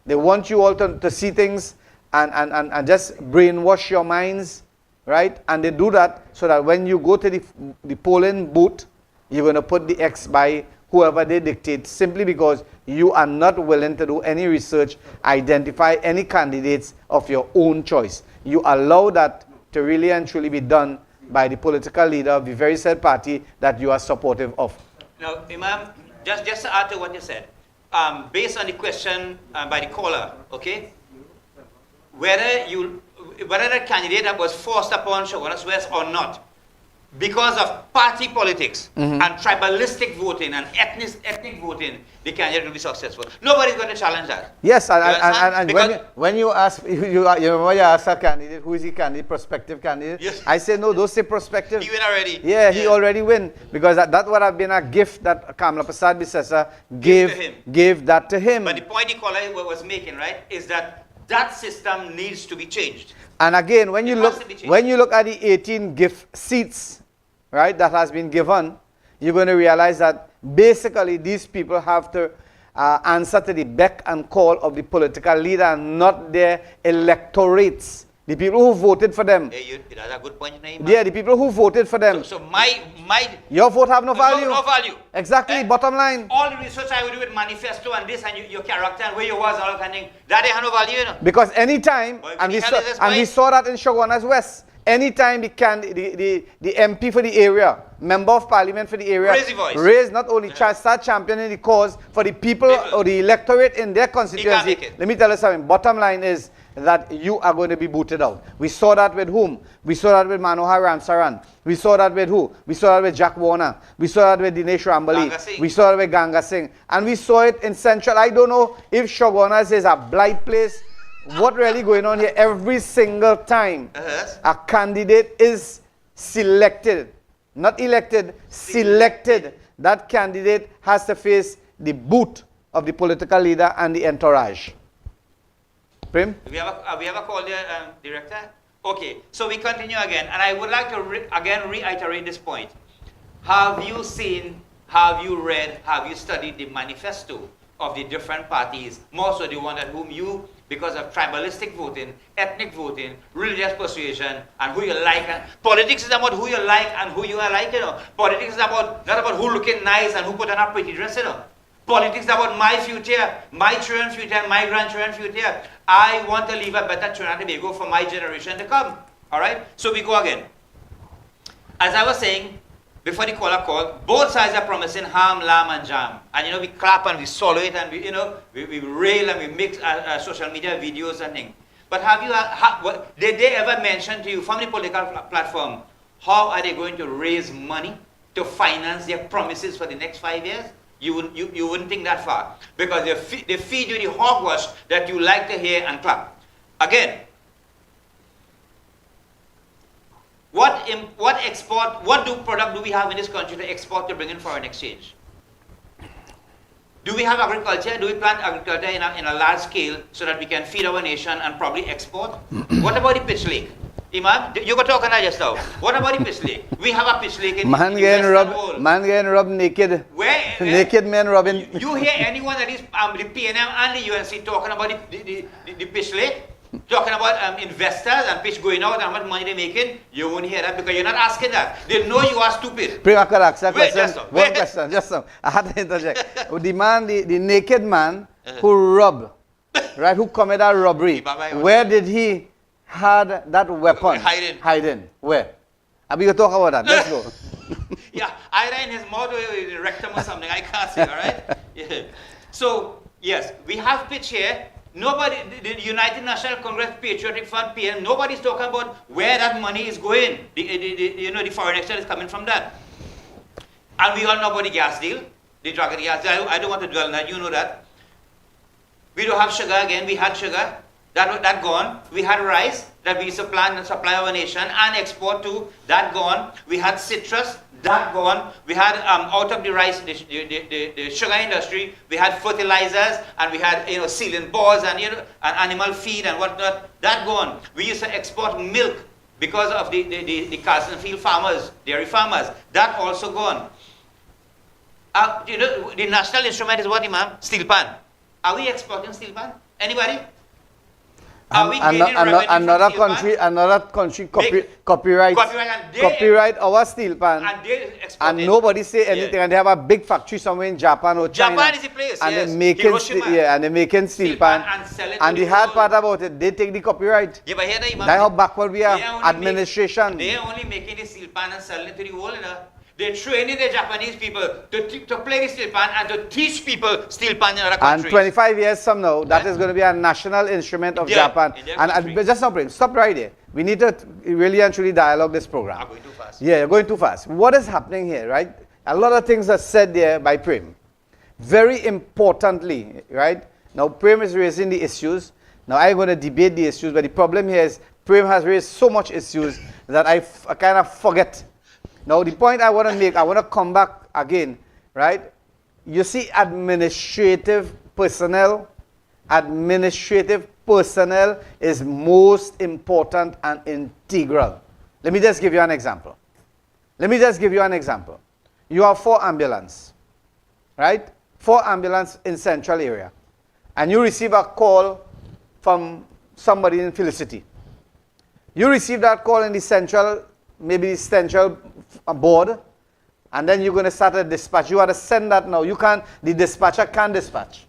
[SPEAKER 2] They want you all to see things and just brainwash your minds, right? And they do that so that when you go to the polling booth, you're going to put the X by whoever they dictate, simply because you are not willing to do any research, identify any candidates of your own choice. You allow that to really and truly be done by the political leader of the very said party that you are supportive of.
[SPEAKER 3] Now, Imam, just to add to what you said, based on the question by the caller, okay, whether the candidate that was forced upon Shogunas West or not, because of party politics and tribalistic voting and ethnic voting, the candidate will be successful. Nobody's going to challenge that.
[SPEAKER 2] Yes, and when you ask, you remember you ask a candidate, who is the candidate, prospective candidate?
[SPEAKER 3] Yes.
[SPEAKER 2] I say, no, don't say prospective.
[SPEAKER 3] He win already.
[SPEAKER 2] Yeah, he already win. Because that would have been a gift that Kamala Prasad Bisesa gave that to him.
[SPEAKER 3] But the point the caller was making, right, is that system needs to be changed.
[SPEAKER 2] And again, when you look at the 18 gift seats, right, that has been given, you're going to realize that basically these people have to answer to the beck and call of the political leader and not their electorates. The people who voted for them.
[SPEAKER 3] Hey, that's a good point, Naima.
[SPEAKER 2] Yeah, the people who voted for them.
[SPEAKER 3] So
[SPEAKER 2] your vote have no value.
[SPEAKER 3] No value.
[SPEAKER 2] Exactly, bottom line.
[SPEAKER 3] All the research I would do with manifesto and this and your character and where you was, all kind of thing, that they have no value, you know.
[SPEAKER 2] Because any time, and we saw that in Shogunas West, Anytime the MP for the area, member of parliament for the area,
[SPEAKER 3] raise the voice.
[SPEAKER 2] Raise not only start championing the cause for the people or the electorate in their constituency. Let me tell you something. Bottom line is that you are going to be booted out. We saw that with whom? We saw that with Manohar Ramsaran. We saw that with who? We saw that with Jack Warner. We saw that with Dinesh Rambali. We saw that with Ganga Singh. And we saw it in Central. I don't know if Shogunas is a blight place. What really going on here? Every single time a candidate is selected, not elected, selected, that candidate has to face the boot of the political leader and the entourage. Prem?
[SPEAKER 3] We have a call there, Director? Okay, so we continue again, and I would like to again reiterate this point. Have you seen, have you read, have you studied the manifesto of the different parties, more so the one at whom you, because of tribalistic voting, ethnic voting, religious persuasion, and who you like? And politics is about who you like and who you are like, you know. Politics is about, not about who looking nice and who put on a pretty dress, you know. Politics is about my future, my children's future, my grandchildren's future. I want to leave a better Trinidad and Tobago for my generation to come. All right? So we go again. As I was saying, before the caller called, both sides are promising ham, lamb, and jam. And, you know, we clap and we swallow it and, we, you know, we rail and we make social media videos and things. But have you, did they ever mention to you from the political platform, how are they going to raise money to finance their promises for the next 5 years? You wouldn't think that far. Because they feed you the hogwash that you like to hear and clap. Again, what product do we have in this country to export to bring in foreign exchange? Do we have agriculture? Do we plant agriculture in a large scale so that we can feed our nation and probably export? What about the pitch lake? Imam, you were talking just now. What about the pitch lake? We have a pitch lake in the Western World.
[SPEAKER 2] Man getting rubbed naked.
[SPEAKER 3] Where?
[SPEAKER 2] Naked men rubbing.
[SPEAKER 3] You hear anyone that is the PNM and the UNC talking about the pitch lake? Talking about investors and pitch going out and how much money they're making? You won't hear that because you're not asking that. They know you are stupid.
[SPEAKER 2] Prem, I could ask that question. One question, just now. I had to interject. The naked man who robbed, right, who committed that robbery, where did he had that weapon? Hiding. Where? I mean, you talk about that. Let's go.
[SPEAKER 3] Yeah, either in his mouth or in the rectum or something. I can't say, all right? Yeah. So, yes, we have pitch here. Nobody, the United National Congress Patriotic Fund, PM, nobody's talking about where that money is going. The foreign exchange is coming from that. And we all know about the gas deal, the drug gas deal. I don't want to dwell on that, you know that. We don't have sugar again. We had sugar. That gone. We had rice that we supply our nation and export to. That gone. We had citrus. That gone. We had out of the rice, the sugar industry. We had fertilizers and we had sealing boards and and animal feed and whatnot. That gone. We used to export milk because of the Carson Field farmers, dairy farmers. That also gone. The national instrument is what, Imam? Steel pan. Are we exporting steel pan? Anybody?
[SPEAKER 2] Another country copyright our steel pan, and nobody say anything. And they have a big factory somewhere in Japan or China.
[SPEAKER 3] Japan is the place.
[SPEAKER 2] And they're making steel pan. And the hard part about it, they take the copyright.
[SPEAKER 3] Yeah, but here
[SPEAKER 2] that's how backward we are. Administration.
[SPEAKER 3] They are only making the steel pan and selling it to the world. They're training the Japanese people to play the steel pan and to teach people steel pan in other countries.
[SPEAKER 2] And 25 years from now, that is going to be a national instrument of Japan. And just not stop right there. We need to really and truly dialogue this program.
[SPEAKER 3] I'm going too fast.
[SPEAKER 2] Yeah, you're going too fast. What is happening here, right? A lot of things are said there by Prem. Very importantly, right? Now, Prem is raising the issues. Now, I'm going to debate the issues, but the problem here is Prem has raised so much issues that I kind of forget. Now, the point I want to make, I want to come back again, right? You see, administrative personnel is most important and integral. Let me just give you an example. You have 4 ambulances, right? 4 ambulances in central area. And you receive a call from somebody in Felicity. You receive that call in the central, maybe the central board, and then you're going to start a dispatch. You have to send that now. The dispatcher can't dispatch.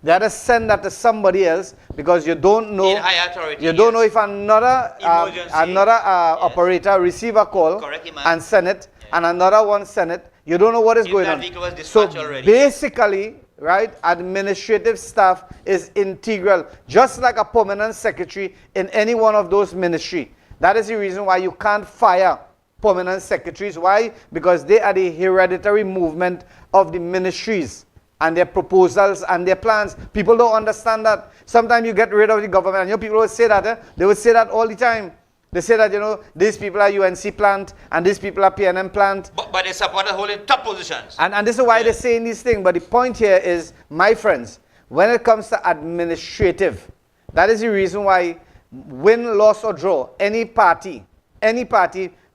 [SPEAKER 2] They had to send that to somebody else because you don't know.
[SPEAKER 3] In high authority,
[SPEAKER 2] you don't know
[SPEAKER 3] yes.
[SPEAKER 2] if another
[SPEAKER 3] Emergency.
[SPEAKER 2] yes. Operator receive a call
[SPEAKER 3] Correct, Imam.
[SPEAKER 2] and send it, and another one send it. You don't know what is
[SPEAKER 3] If
[SPEAKER 2] going
[SPEAKER 3] that
[SPEAKER 2] on.
[SPEAKER 3] vehicle was
[SPEAKER 2] So
[SPEAKER 3] dispatched already.
[SPEAKER 2] basically, right, administrative staff is integral, just like a permanent secretary in any one of those ministry. That is the reason why you can't fire permanent secretaries. Why? Because they are the hereditary movement of the ministries and their proposals and their plans. People don't understand that. Sometimes you get rid of the government, and people will say that. They will say that all the time. They say that, these people are UNC plant and these people are PNM plant.
[SPEAKER 3] But they support the whole in top positions.
[SPEAKER 2] And this is why they're saying these things. But the point here is, my friends, when it comes to administrative, that is the reason why, win, loss, or draw, any party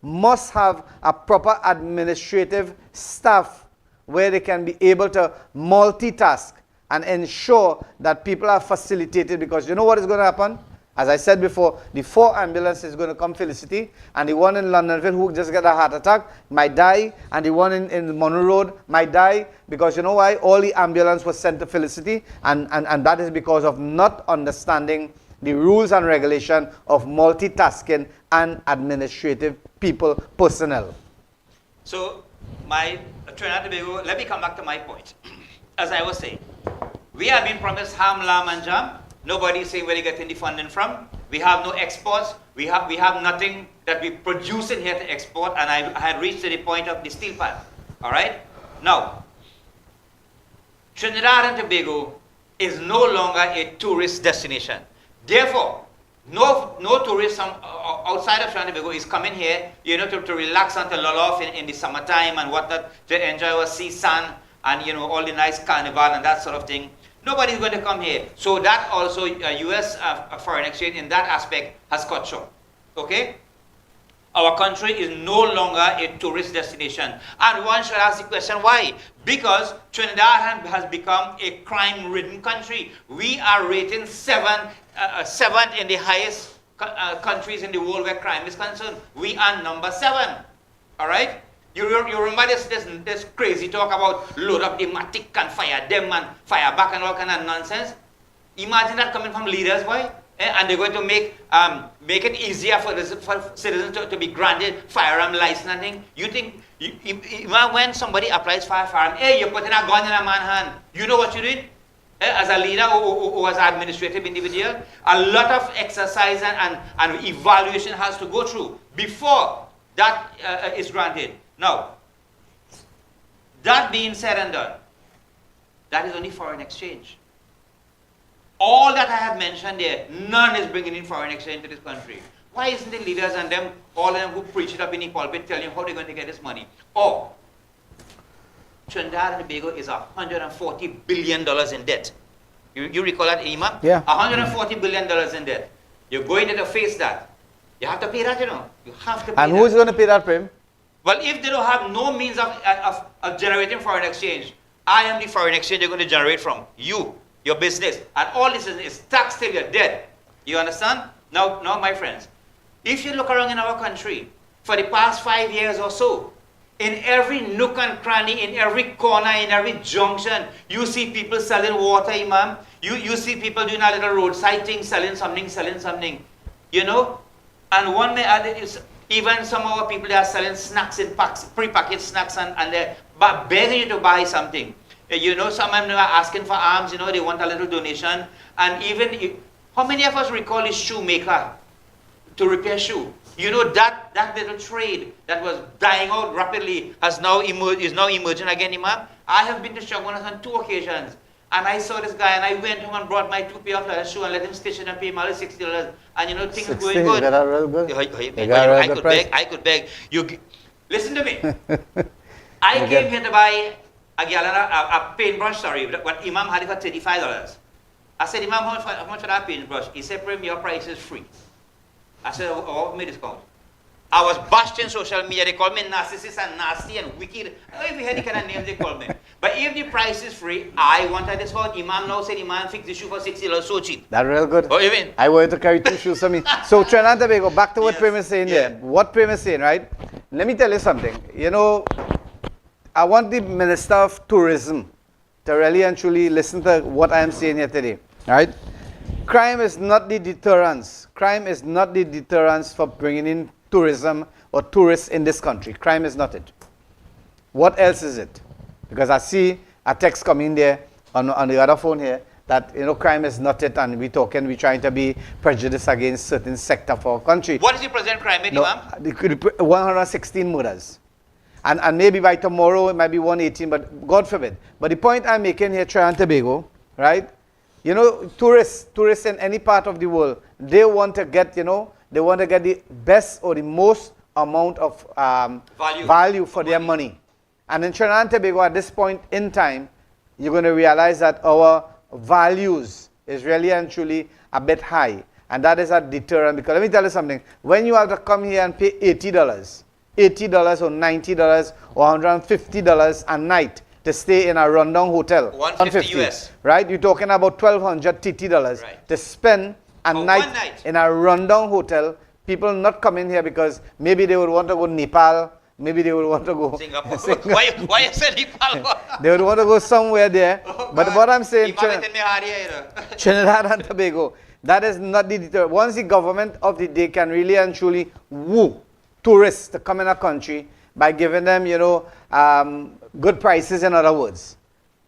[SPEAKER 2] must have a proper administrative staff where they can be able to multitask and ensure that people are facilitated. Because you know what is going to happen? As I said before, the 4 ambulances is going to come Felicity, and the one in Londonville who just got a heart attack might die, and the one in Monroe Road might die, because you know why? All the ambulance was sent to Felicity, and that is because of not understanding the rules and regulation of multitasking and administrative personnel.
[SPEAKER 3] So, my Trinidad and Tobago, let me come back to my point. As I was saying, we have been promised ham, lamb, and jam. Nobody is saying where they're getting the funding from. We have no exports. We have nothing that we produce in here to export, and I had reached to the point of the steel pipe. All right? Now, Trinidad and Tobago is no longer a tourist destination. Therefore, no tourist outside of Trinidad and Tobago is coming here, to relax and to lull off in the summertime and whatnot, to enjoy our sea sun and, all the nice carnival and that sort of thing. Nobody's going to come here. So that also, U.S. Foreign exchange in that aspect has cut short. Okay? Our country is no longer a tourist destination. And one should ask the question, why? Because Trinidad has become a crime-ridden country. We are rated seventh in the highest countries in the world where crime is concerned. We are number 7. All right? You remember this crazy talk about load up the matic and fire them and fire back and all kind of nonsense? Imagine that coming from leaders, boy. And they're going to make it easier for citizens to be granted firearm licensing. You think, when somebody applies for a firearm, hey, you're putting a gun in a man's hand. You know what you're doing? As a leader or as an administrative individual, a lot of exercise and evaluation has to go through before that is granted. Now, that being said and done, that is only foreign exchange. All that I have mentioned there, none is bringing in foreign exchange to this country. Why isn't the leaders and them, all of them who preach it up in the pulpit, telling you how they're going to get this money? Or, Trinidad and Tobago is $140 billion in debt. You recall that, Imam?
[SPEAKER 2] Yeah.
[SPEAKER 3] $140 billion in debt. You're going to face that. You have to pay that, You have to pay that.
[SPEAKER 2] And who's going to pay that, Prem?
[SPEAKER 3] Well, if they don't have no means of generating foreign exchange, I am the foreign exchange they're going to generate from. You, your business. And all this is taxed till you're dead. You understand? Now, my friends, if you look around in our country, for the past 5 years or so, in every nook and cranny, in every corner, in every junction, you see people selling water, Imam. You see people doing a little roadside thing, selling something. And one may add it, even some of our people, they are selling snacks in packs, pre-packaged snacks, and they're begging you to buy something. Some of them are asking for arms, they want a little donation. And even, how many of us recall this shoemaker to repair shoe? That little trade that was dying out rapidly is now emerging again, Imam. I have been to Shogunas on 2 occasions. And I saw this guy, and I went home and brought my 2 pair of leather shoe and let him stitch it and pay him $60. And things are going good.
[SPEAKER 2] That are real good.
[SPEAKER 3] I could beg. Listen to me. I came here to buy a paintbrush, but Imam had it for $35. I said, Imam, how much for that paintbrush? He said, Prim, your price is free. I said, what me discount? I was bashed in social media. They called me narcissist and nasty and wicked. I don't know if you heard the kind of names they called me. But if the price is free, I wanted this one. Imam now said, Imam, fix the shoe for $60, so cheap.
[SPEAKER 2] That's real good.
[SPEAKER 3] What do you mean?
[SPEAKER 2] I wanted to carry 2 shoes for me. So, Trinidad and Tobago, back to what Prem is saying there.
[SPEAKER 3] Yeah.
[SPEAKER 2] What Prem is saying, right? Let me tell you something. I want the Minister of Tourism to really and truly listen to what I am saying here today. Right? Crime is not the deterrence. Crime is not the deterrence for bringing in tourism or tourists in this country. Crime is not it. What else is it? Because I see a text coming there on the other phone here that, crime is not it, and we're trying to be prejudiced against certain sector for our country.
[SPEAKER 3] What is the present crime rate, Imam?
[SPEAKER 2] 116 murders. And maybe by tomorrow it might be 118, but God forbid. But the point I'm making here, Trinidad and Tobago, right? Tourists in any part of the world, they want to get, the best or the most amount of value for their money. And in Trinidad and Tobago, at this point in time, you're going to realize that our values is really and truly a bit high. And that is a deterrent. Because let me tell you something. When you have to come here and pay $80 or $90 or $150 a night to stay in a rundown hotel.
[SPEAKER 3] $150 US.
[SPEAKER 2] Right? You're talking about $1,200 TT
[SPEAKER 3] right.
[SPEAKER 2] to spend a night in a rundown hotel. People not coming here because maybe they would want to go to Nepal. Maybe they would want to go
[SPEAKER 3] Singapore. Why you said Nepal?
[SPEAKER 2] They would want to go somewhere there. But what I'm saying, Trinidad and Tobago, that is not the deterrent. Once the government of the day can really and truly woo tourists to come in a country by giving them, good prices, in other words.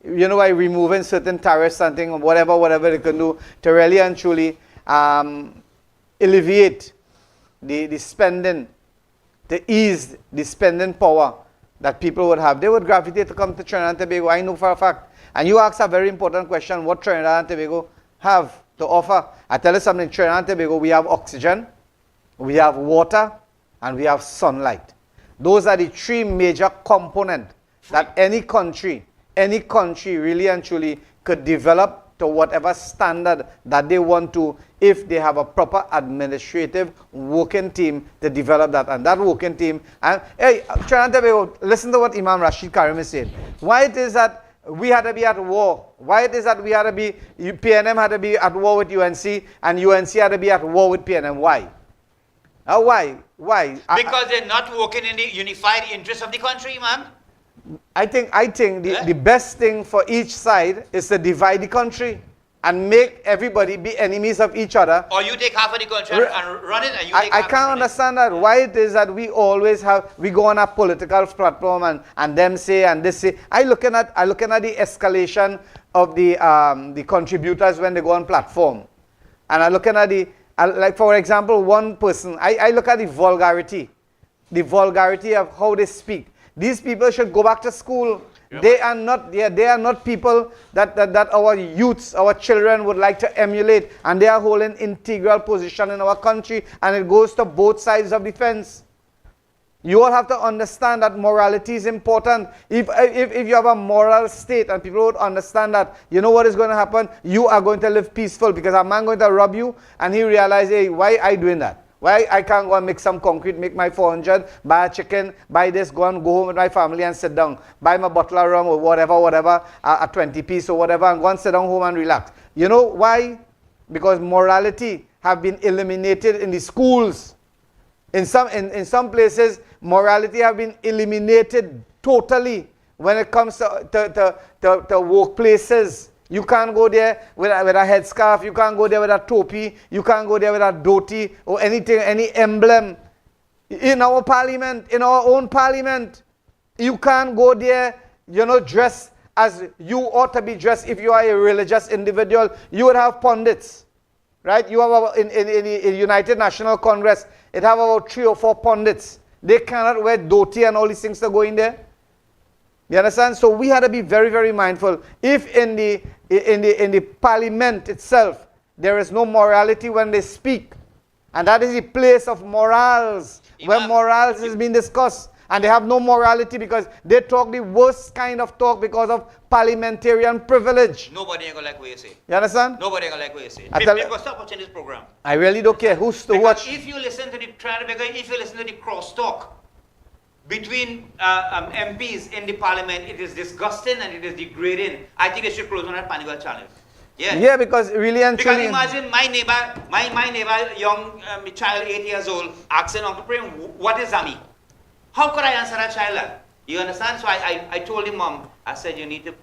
[SPEAKER 2] By removing certain tariffs, something, whatever they can do to really and truly alleviate the spending, to ease the spending power that people would have. They would gravitate to come to Trinidad and Tobago. I know for a fact. And you asked a very important question, what Trinidad and Tobago have to offer. I tell you something, Trinidad and Tobago, we have oxygen, we have water, and we have sunlight. Those are the three major components that any country really and truly could develop to whatever standard that they want to, if they have a proper administrative working team to develop that. And that working team, and hey, Trinidad and Tobago, listen to what Imam Rashid Karim is saying. Why it is that we had to be at war? Why it is that we had to be, PNM had to be at war with UNC, and UNC had to be at war with PNM? Why? Why?
[SPEAKER 3] Because they're not working in the unified interest of the country, Imam.
[SPEAKER 2] I think the best thing for each side is to divide the country and make everybody be enemies of each other.
[SPEAKER 3] Or you take half of the country and run it, and you take
[SPEAKER 2] I
[SPEAKER 3] half
[SPEAKER 2] can't understand that. Why it is that we always we go on a political platform and them say and this say. I looking at the escalation of the contributors when they go on platform, and I looking at like for example, one person. I look at the vulgarity of how they speak. These people should go back to school. Yeah. They are not people that our youths, our children would like to emulate, and they are holding integral position in our country, and it goes to both sides of the fence. You all have to understand that morality is important. If you have a moral state and people would understand that, you know what is going to happen? You are going to live peaceful, because a man going to rob you and he realizes, hey, why I doing that? Why I can't go and make some concrete, make my 400, buy a chicken, buy this, go home with my family and sit down, buy my bottle of rum or whatever, a 20 piece or whatever, and go and sit down home and relax. You know why? Because morality have been eliminated in the schools. In some places, morality have been eliminated totally when it comes to workplaces. You can't go there with a headscarf. You can't go there with a topi. You can't go there with a dhoti or anything, any emblem. In our parliament, in our own parliament, you can't go there, dressed as you ought to be dressed. If you are a religious individual, you would have pundits, right? You have in United National Congress, it have about 3 or 4 pundits. They cannot wear dhoti and all these things to go in there. You understand? So we had to be very, very mindful. If in the parliament itself there is no morality when they speak, and that is the place of morals, where morals is being discussed, and they have no morality because they talk the worst kind of talk because of parliamentarian privilege.
[SPEAKER 3] Nobody ain't gonna like what you say.
[SPEAKER 2] You understand?
[SPEAKER 3] Nobody ain't gonna like what you say. People stop watching this program.
[SPEAKER 2] I really don't care who's to watch.
[SPEAKER 3] If you listen to the crosstalk between MPs in the parliament, it is disgusting and it is degrading. I think they should close on that Panigal channel.
[SPEAKER 2] Yeah, because really and truly.
[SPEAKER 3] Because imagine my neighbor, young child, 8 years old, asking Uncle Prem, what is Zami? How could I answer that child that? You understand? So I told him, Mom, I said, you need to,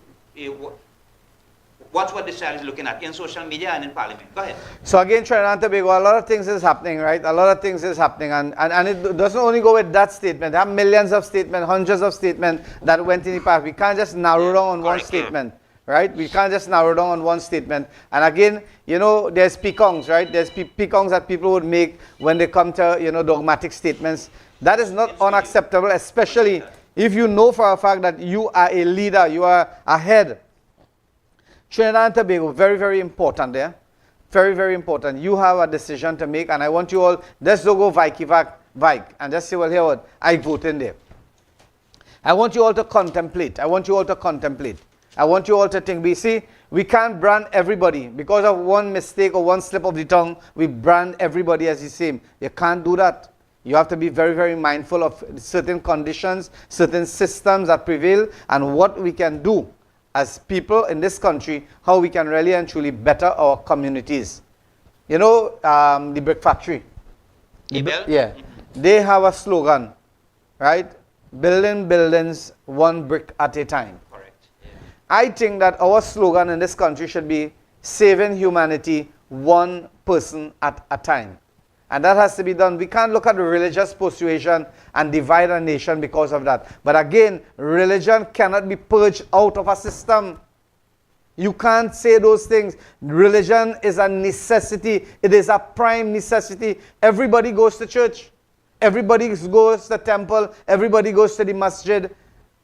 [SPEAKER 3] Watch what this child is looking at in social media and in parliament. Go ahead.
[SPEAKER 2] So again, Trinidad and Tobago, a lot of things is happening, right? A lot of things is happening, and it doesn't only go with that statement. There are millions of statements, hundreds of statements that went in the past. We can't just narrow down on one statement, right? We can't just narrow down on one statement. And again, you know, there's peacocks, right? There's peacocks that people would make when they come to, you know, dogmatic statements. That is not unacceptable, especially if you know for a fact that you are a leader, you are a head. Trinidad and Tobago, very, very important there. Very, very important. You have a decision to make, and I want you all, let's don't go Vike, and just say, well, here what, I vote in there. I want you all to contemplate. I want you all to contemplate. I want you all to think. We see, we can't brand everybody. Because of one mistake or one slip of the tongue, we brand everybody as the same. You can't do that. You have to be very, very mindful of certain conditions, certain systems that prevail, and what we can do as people in this country, how we can really and truly better our communities. You know, the brick factory. Yeah. They have a slogan, right? Building buildings one brick at a time.
[SPEAKER 3] Correct. Yeah.
[SPEAKER 2] I think that our slogan in this country should be saving humanity one person at a time. And that has to be done. We can't look at religious persuasion and divide a nation because of that. But again, religion cannot be purged out of a system. You can't say those things. Religion is a necessity. It is a prime necessity. Everybody goes to church. Everybody goes to the temple. Everybody goes to the masjid.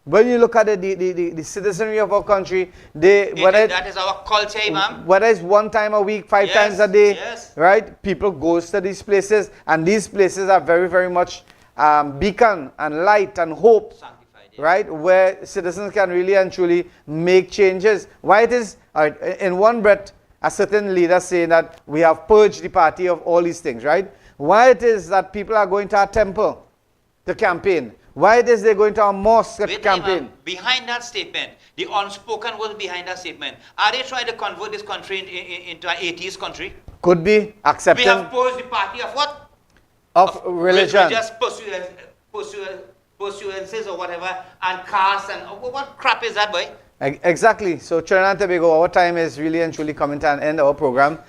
[SPEAKER 2] When you look at the citizenry of our country,
[SPEAKER 3] that is our culture, Imam.
[SPEAKER 2] Whether it's one time a week, five times a day, right? People goes to these places, and these places are very, very much beacon and light and hope, right? Where citizens can really and truly make changes. Why it is, in one breath, a certain leader saying that we have purged the party of all these things, right? Why it is that people are going to a temple to campaign? Why it is they're going to a mosque campaign?
[SPEAKER 3] Behind that statement, the unspoken word behind that statement, are they trying to convert this country into an atheist country?
[SPEAKER 2] Could be accepting.
[SPEAKER 3] We have posed the party of what?
[SPEAKER 2] Of religion.
[SPEAKER 3] Religious pursuances or whatever, and caste, and what crap is that, boy?
[SPEAKER 2] Exactly. So Trinidad and Tobago, our time is really and truly coming to an end, our program.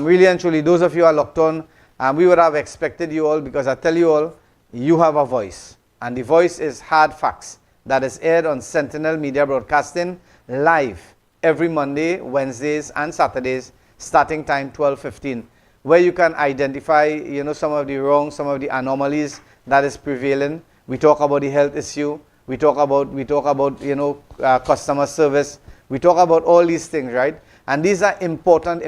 [SPEAKER 2] Really and truly, those of you who are locked on, we would have expected you all, because I tell you all, you have a voice. And the voice is Hardfacts, that is aired on Sentinel Media Broadcasting live every Monday, Wednesdays, and Saturdays, starting time 12:15, where you can identify, you know, some of the wrong, some of the anomalies that is prevailing. We talk about the health issue. We talk about you know, customer service. We talk about all these things, right? And these are important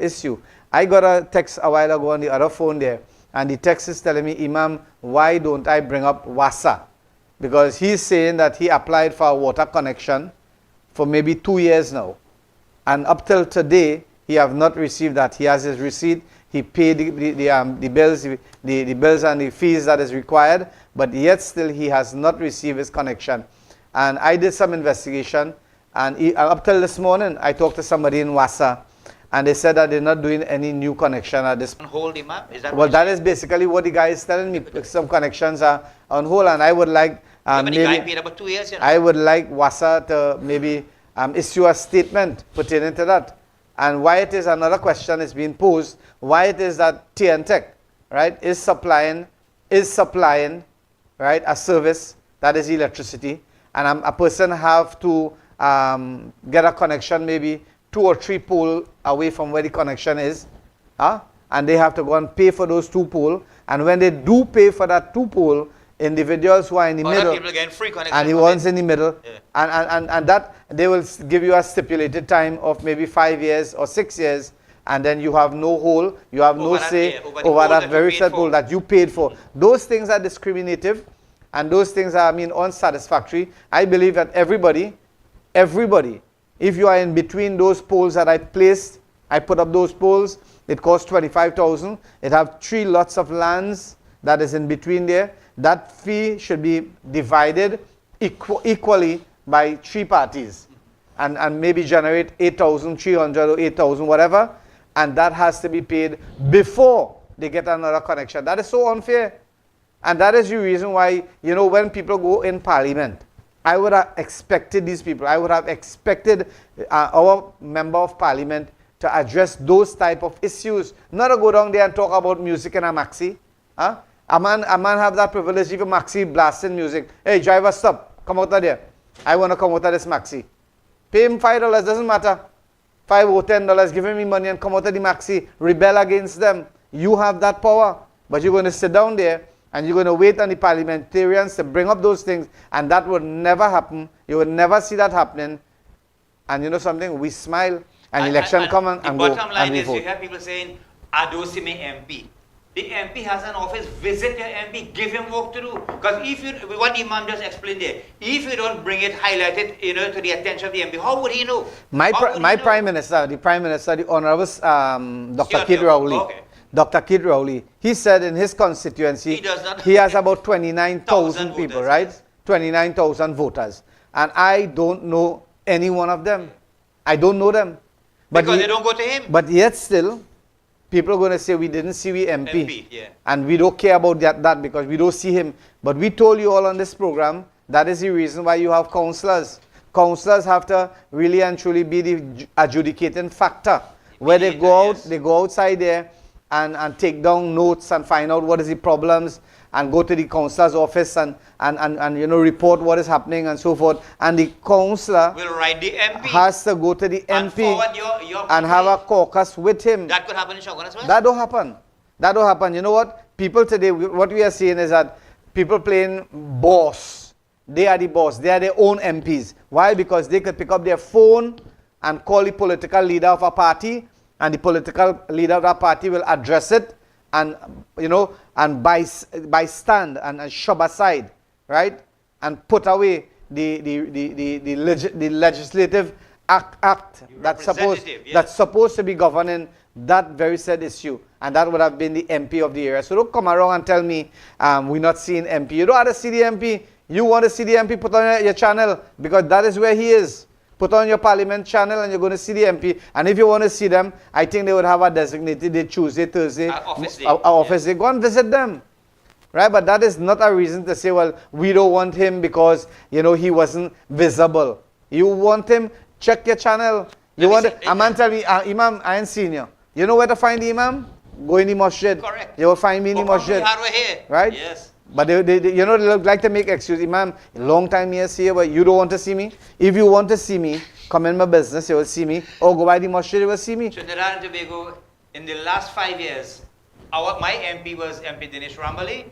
[SPEAKER 2] issue. I got a text a while ago on the other phone there. And the text is telling me, Imam, why don't I bring up WASA? Because he's saying that he applied for a water connection for maybe 2 years now. And up till today, he have not received that. He has his receipt. He paid the bills, the bills and the fees that is required. But yet still, he has not received his connection. And I did some investigation. And up till this morning, I talked to somebody in WASA. And they said that they're not doing any new connection at this point.
[SPEAKER 3] On hold, Imam? Is that
[SPEAKER 2] well, that is basically what the guy is telling me. Some connections are on hold, and I would like
[SPEAKER 3] maybe the guy paid about 2 years, you know?
[SPEAKER 2] I would like WASA to maybe issue a statement pertaining to that. And why it is, another question is being posed, why it is that TNTech, right, is supplying, right, a service that is electricity, and a person have to get a connection maybe 2 or 3 poles away from where the connection is, and they have to go and pay for those 2 poles. And when they do pay for that 2 pole, individuals who are in the middle,
[SPEAKER 3] people getting free connection,
[SPEAKER 2] and the ones in the middle, and that they will give you a stipulated time of maybe 5 years or 6 years, and then you have no hold, you have no say over that very set pole that you paid for. Those things are discriminative, and those things are, I mean, unsatisfactory. I believe that everybody, if you are in between those poles that I placed, I put up those poles, it costs 25,000. It have 3 lots of lands that is in between there. That fee should be divided equally by 3 parties and maybe generate 8,300 or 8,000, whatever. And that has to be paid before they get another connection. That is so unfair. And that is the reason why, you know, when people go in parliament, I would have expected these people, I would have expected our member of parliament to address those type of issues, not to go down there and talk about music in a maxi. Huh? A man have that privilege, even maxi blasting music. Hey, driver, stop, come out of there. I want to come out of this maxi. Pay him $5, doesn't matter. $5 or $10, give him me money and come out of the maxi, rebel against them. You have that power, but you're going to sit down there and you're going to wait on the parliamentarians to bring up those things, and that would never happen. You would never see that happening. And you know something? We smile, and election come and go,
[SPEAKER 3] the bottom line
[SPEAKER 2] and we
[SPEAKER 3] is
[SPEAKER 2] vote.
[SPEAKER 3] you hear people saying, Adosime MP. The MP has an office, visit your MP, give him work to do. Because if you, what Imam just explained there, if you don't bring it, highlight it, to the attention of the MP, how would he know?
[SPEAKER 2] My Prime Minister, the Honorable Dr. Kid Rowley.
[SPEAKER 3] Okay.
[SPEAKER 2] Dr. Kid Rowley, he said in his constituency, he has about 29,000 people,
[SPEAKER 3] voters,
[SPEAKER 2] right?
[SPEAKER 3] yes.
[SPEAKER 2] 29,000 voters. And I don't know any one of them. I don't know them. But
[SPEAKER 3] Because they don't go to him.
[SPEAKER 2] But yet still, people are going to say, we didn't see we MP.
[SPEAKER 3] MP, yeah.
[SPEAKER 2] And we don't care about that because we don't see him. But we told you all on this program, that is the reason why you have councillors. Councillors have to really and truly be the adjudicating factor. Where they go out, they go outside there and take down notes and find out what is the problems and go to the councillor's office and report what is happening and so forth. And the councillor
[SPEAKER 3] will write the MP.
[SPEAKER 2] Has to go to the
[SPEAKER 3] and
[SPEAKER 2] MP
[SPEAKER 3] forward your
[SPEAKER 2] and have a caucus with him.
[SPEAKER 3] That could happen in Shogunas West?
[SPEAKER 2] That don't happen. That don't happen. You know what? People today, what we are seeing is that people playing boss. They are the boss. They are their own MPs. Why? Because they could pick up their phone and call the political leader of a party, and the political leader of that party will address it and, and bystand and shove aside, right? And put away the legislative act that's supposed to be governing that very said issue. And that would have been the MP of the area. So don't come around and tell me we're not seeing MP. You don't have to see the MP. You want to see the MP, put on your channel, because that is where he is. Put on your parliament channel and you're going to see the MP. And if you want to see them, I think they would have a designated day, Tuesday, Thursday, office day. Go and visit them. Right? But that is not a reason to say, well, we don't want him because, he wasn't visible. You want him, check your channel. You want a man tell me, Imam, I ain't seen you. You know where to find the Imam? Go in the masjid.
[SPEAKER 3] Correct.
[SPEAKER 2] You will find me in the masjid. Right?
[SPEAKER 3] Yes.
[SPEAKER 2] But they like to make excuses. Imam, long time here, see you, but you don't want to see me. If you want to see me, come in my business, you will see me. Or go by the masjid, you will see me.
[SPEAKER 3] Trinidad and Tobago, in the last 5 years, my MP was MP Dinesh Rambali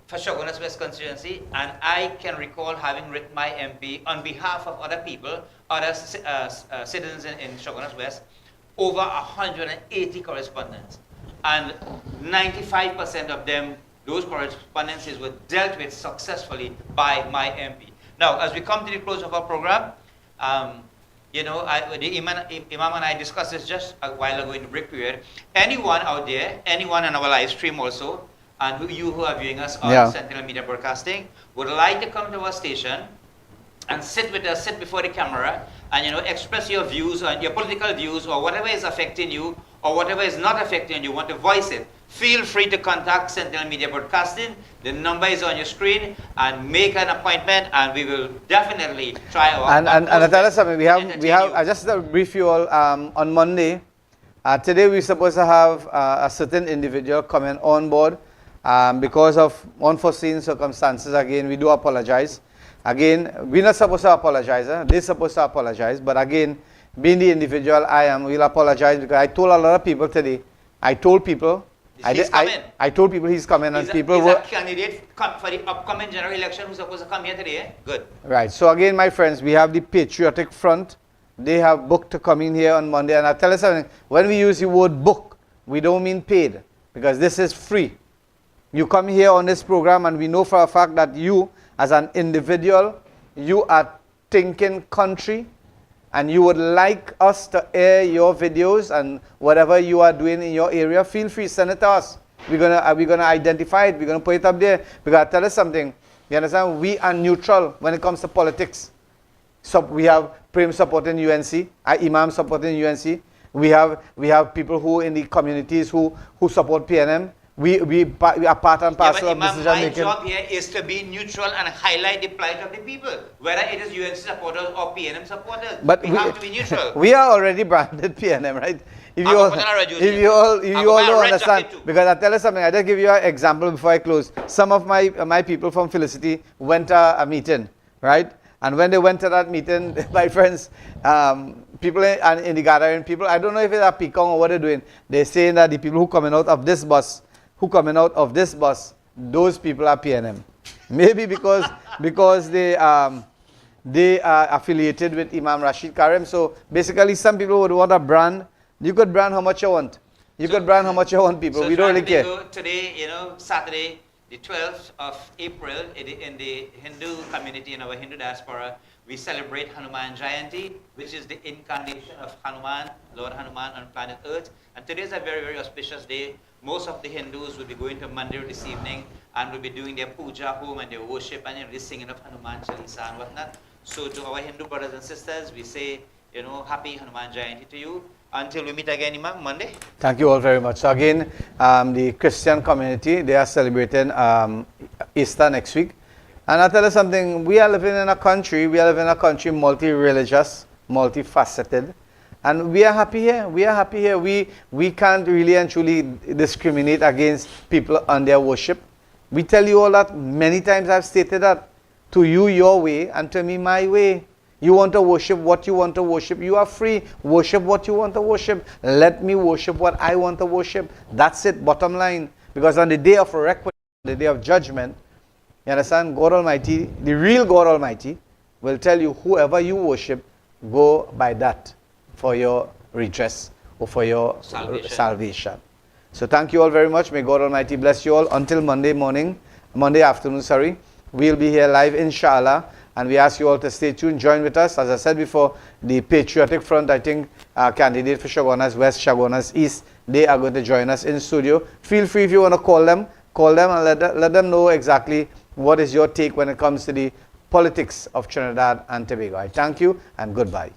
[SPEAKER 3] for Shogunas West constituency, and I can recall having written my MP on behalf of other people, other citizens in Shogunas West, over 180 correspondence. And 95% of them, those correspondences were dealt with successfully by my MP. Now, as we come to the close of our program, the Imam and I discussed this just a while ago in the break period. Anyone out there, anyone on our live stream also, and you who are viewing us on Sentinel Media Broadcasting, would like to come to our station and sit with us, sit before the camera, and express your views on your political views or whatever is affecting you or whatever is not affecting you, want to voice it, feel free to contact Sentinel Media Broadcasting. The number is on your screen, and make an appointment, and we will definitely try our
[SPEAKER 2] And I tell us something, we have I just to brief you all on Monday. Today we're supposed to have a certain individual coming on board because of unforeseen circumstances. Again, we do apologize. Again, we're not supposed to apologize. They're supposed to apologize. But again, being the individual I am, we'll apologize because I told a lot of people today. I told people I told people he's coming, and people were
[SPEAKER 3] a candidate for the upcoming general election who's supposed to come here today. Eh? Good.
[SPEAKER 2] Right. So again, my friends, we have the Patriotic Front. They have booked to come in here on Monday. And I'll tell you something. When we use the word book, we don't mean paid, because this is free. You come here on this program, and we know for a fact that you, as an individual, you are thinking country, and you would like us to air your videos and whatever you are doing in your area, feel free, send it to us. We're gonna identify it. We're gonna put it up there. Because I'll tell you something. You understand? We are neutral when it comes to politics. So we have Prem supporting UNC, Imam supporting UNC. We have people who in the communities who support PNM. we are part and
[SPEAKER 3] Yeah,
[SPEAKER 2] parcel
[SPEAKER 3] but
[SPEAKER 2] of
[SPEAKER 3] Imam,
[SPEAKER 2] decision
[SPEAKER 3] my
[SPEAKER 2] making.
[SPEAKER 3] job here is to be neutral and highlight the plight of the people, whether it is UNC supporters or PNM supporters.
[SPEAKER 2] But
[SPEAKER 3] we have to be neutral.
[SPEAKER 2] we are already branded PNM, right? If
[SPEAKER 3] I
[SPEAKER 2] you
[SPEAKER 3] go
[SPEAKER 2] all,
[SPEAKER 3] put on a radio
[SPEAKER 2] if you
[SPEAKER 3] station.
[SPEAKER 2] all, if
[SPEAKER 3] I
[SPEAKER 2] you
[SPEAKER 3] go
[SPEAKER 2] all
[SPEAKER 3] buy a
[SPEAKER 2] don't
[SPEAKER 3] red
[SPEAKER 2] understand,
[SPEAKER 3] jacket too.
[SPEAKER 2] because I tell you something, I just give you an example before I close. Some of my people from Felicity went to a meeting, right? And when they went to that meeting, my friends, people in the gathering, people, I don't know if it's a peacock or what they're doing. They're saying that the people who coming out of this bus, those people are PNM. Maybe because they are affiliated with Imam Rashid Karim. So basically, some people would want a brand. You could brand how much you want. You could brand how much you want, people.
[SPEAKER 3] So
[SPEAKER 2] we don't really care.
[SPEAKER 3] Today, Saturday, the 12th of April, in the Hindu community, in our Hindu diaspora, we celebrate Hanuman Jayanti, which is the incarnation of Hanuman, Lord Hanuman on planet Earth. And today is a very, very auspicious day. Most of the Hindus will be going to Mandir this evening and will be doing their puja home and their worship and the singing of Hanuman Chalisa and whatnot. So to our Hindu brothers and sisters, we say, happy Hanuman Jayanti to you. Until we meet again, Imam, Monday.
[SPEAKER 2] Thank you all very much. So again, the Christian community, they are celebrating Easter next week. And I'll tell you something, we are living in a country multi-religious, multifaceted. And we are happy here. We can't really and truly discriminate against people on their worship. We tell you all that many times. I've stated that to you your way and to me my way. You want to worship what you want to worship. You are free. Worship what you want to worship. Let me worship what I want to worship. That's it, bottom line. Because on the day of reckoning, the day of judgment, you understand, God Almighty, the real God Almighty, will tell you whoever you worship, go by that for your redress or for your salvation. So thank you all very much. May God Almighty bless you all. Until Monday afternoon, we'll be here live, inshallah. And we ask you all to stay tuned, join with us. As I said before, the Patriotic Front, I think, candidate for Chaguanas West, Chaguanas East, they are going to join us in studio. Feel free if you want to call them and let them know exactly what is your take when it comes to the politics of Trinidad and Tobago. I thank you and goodbye.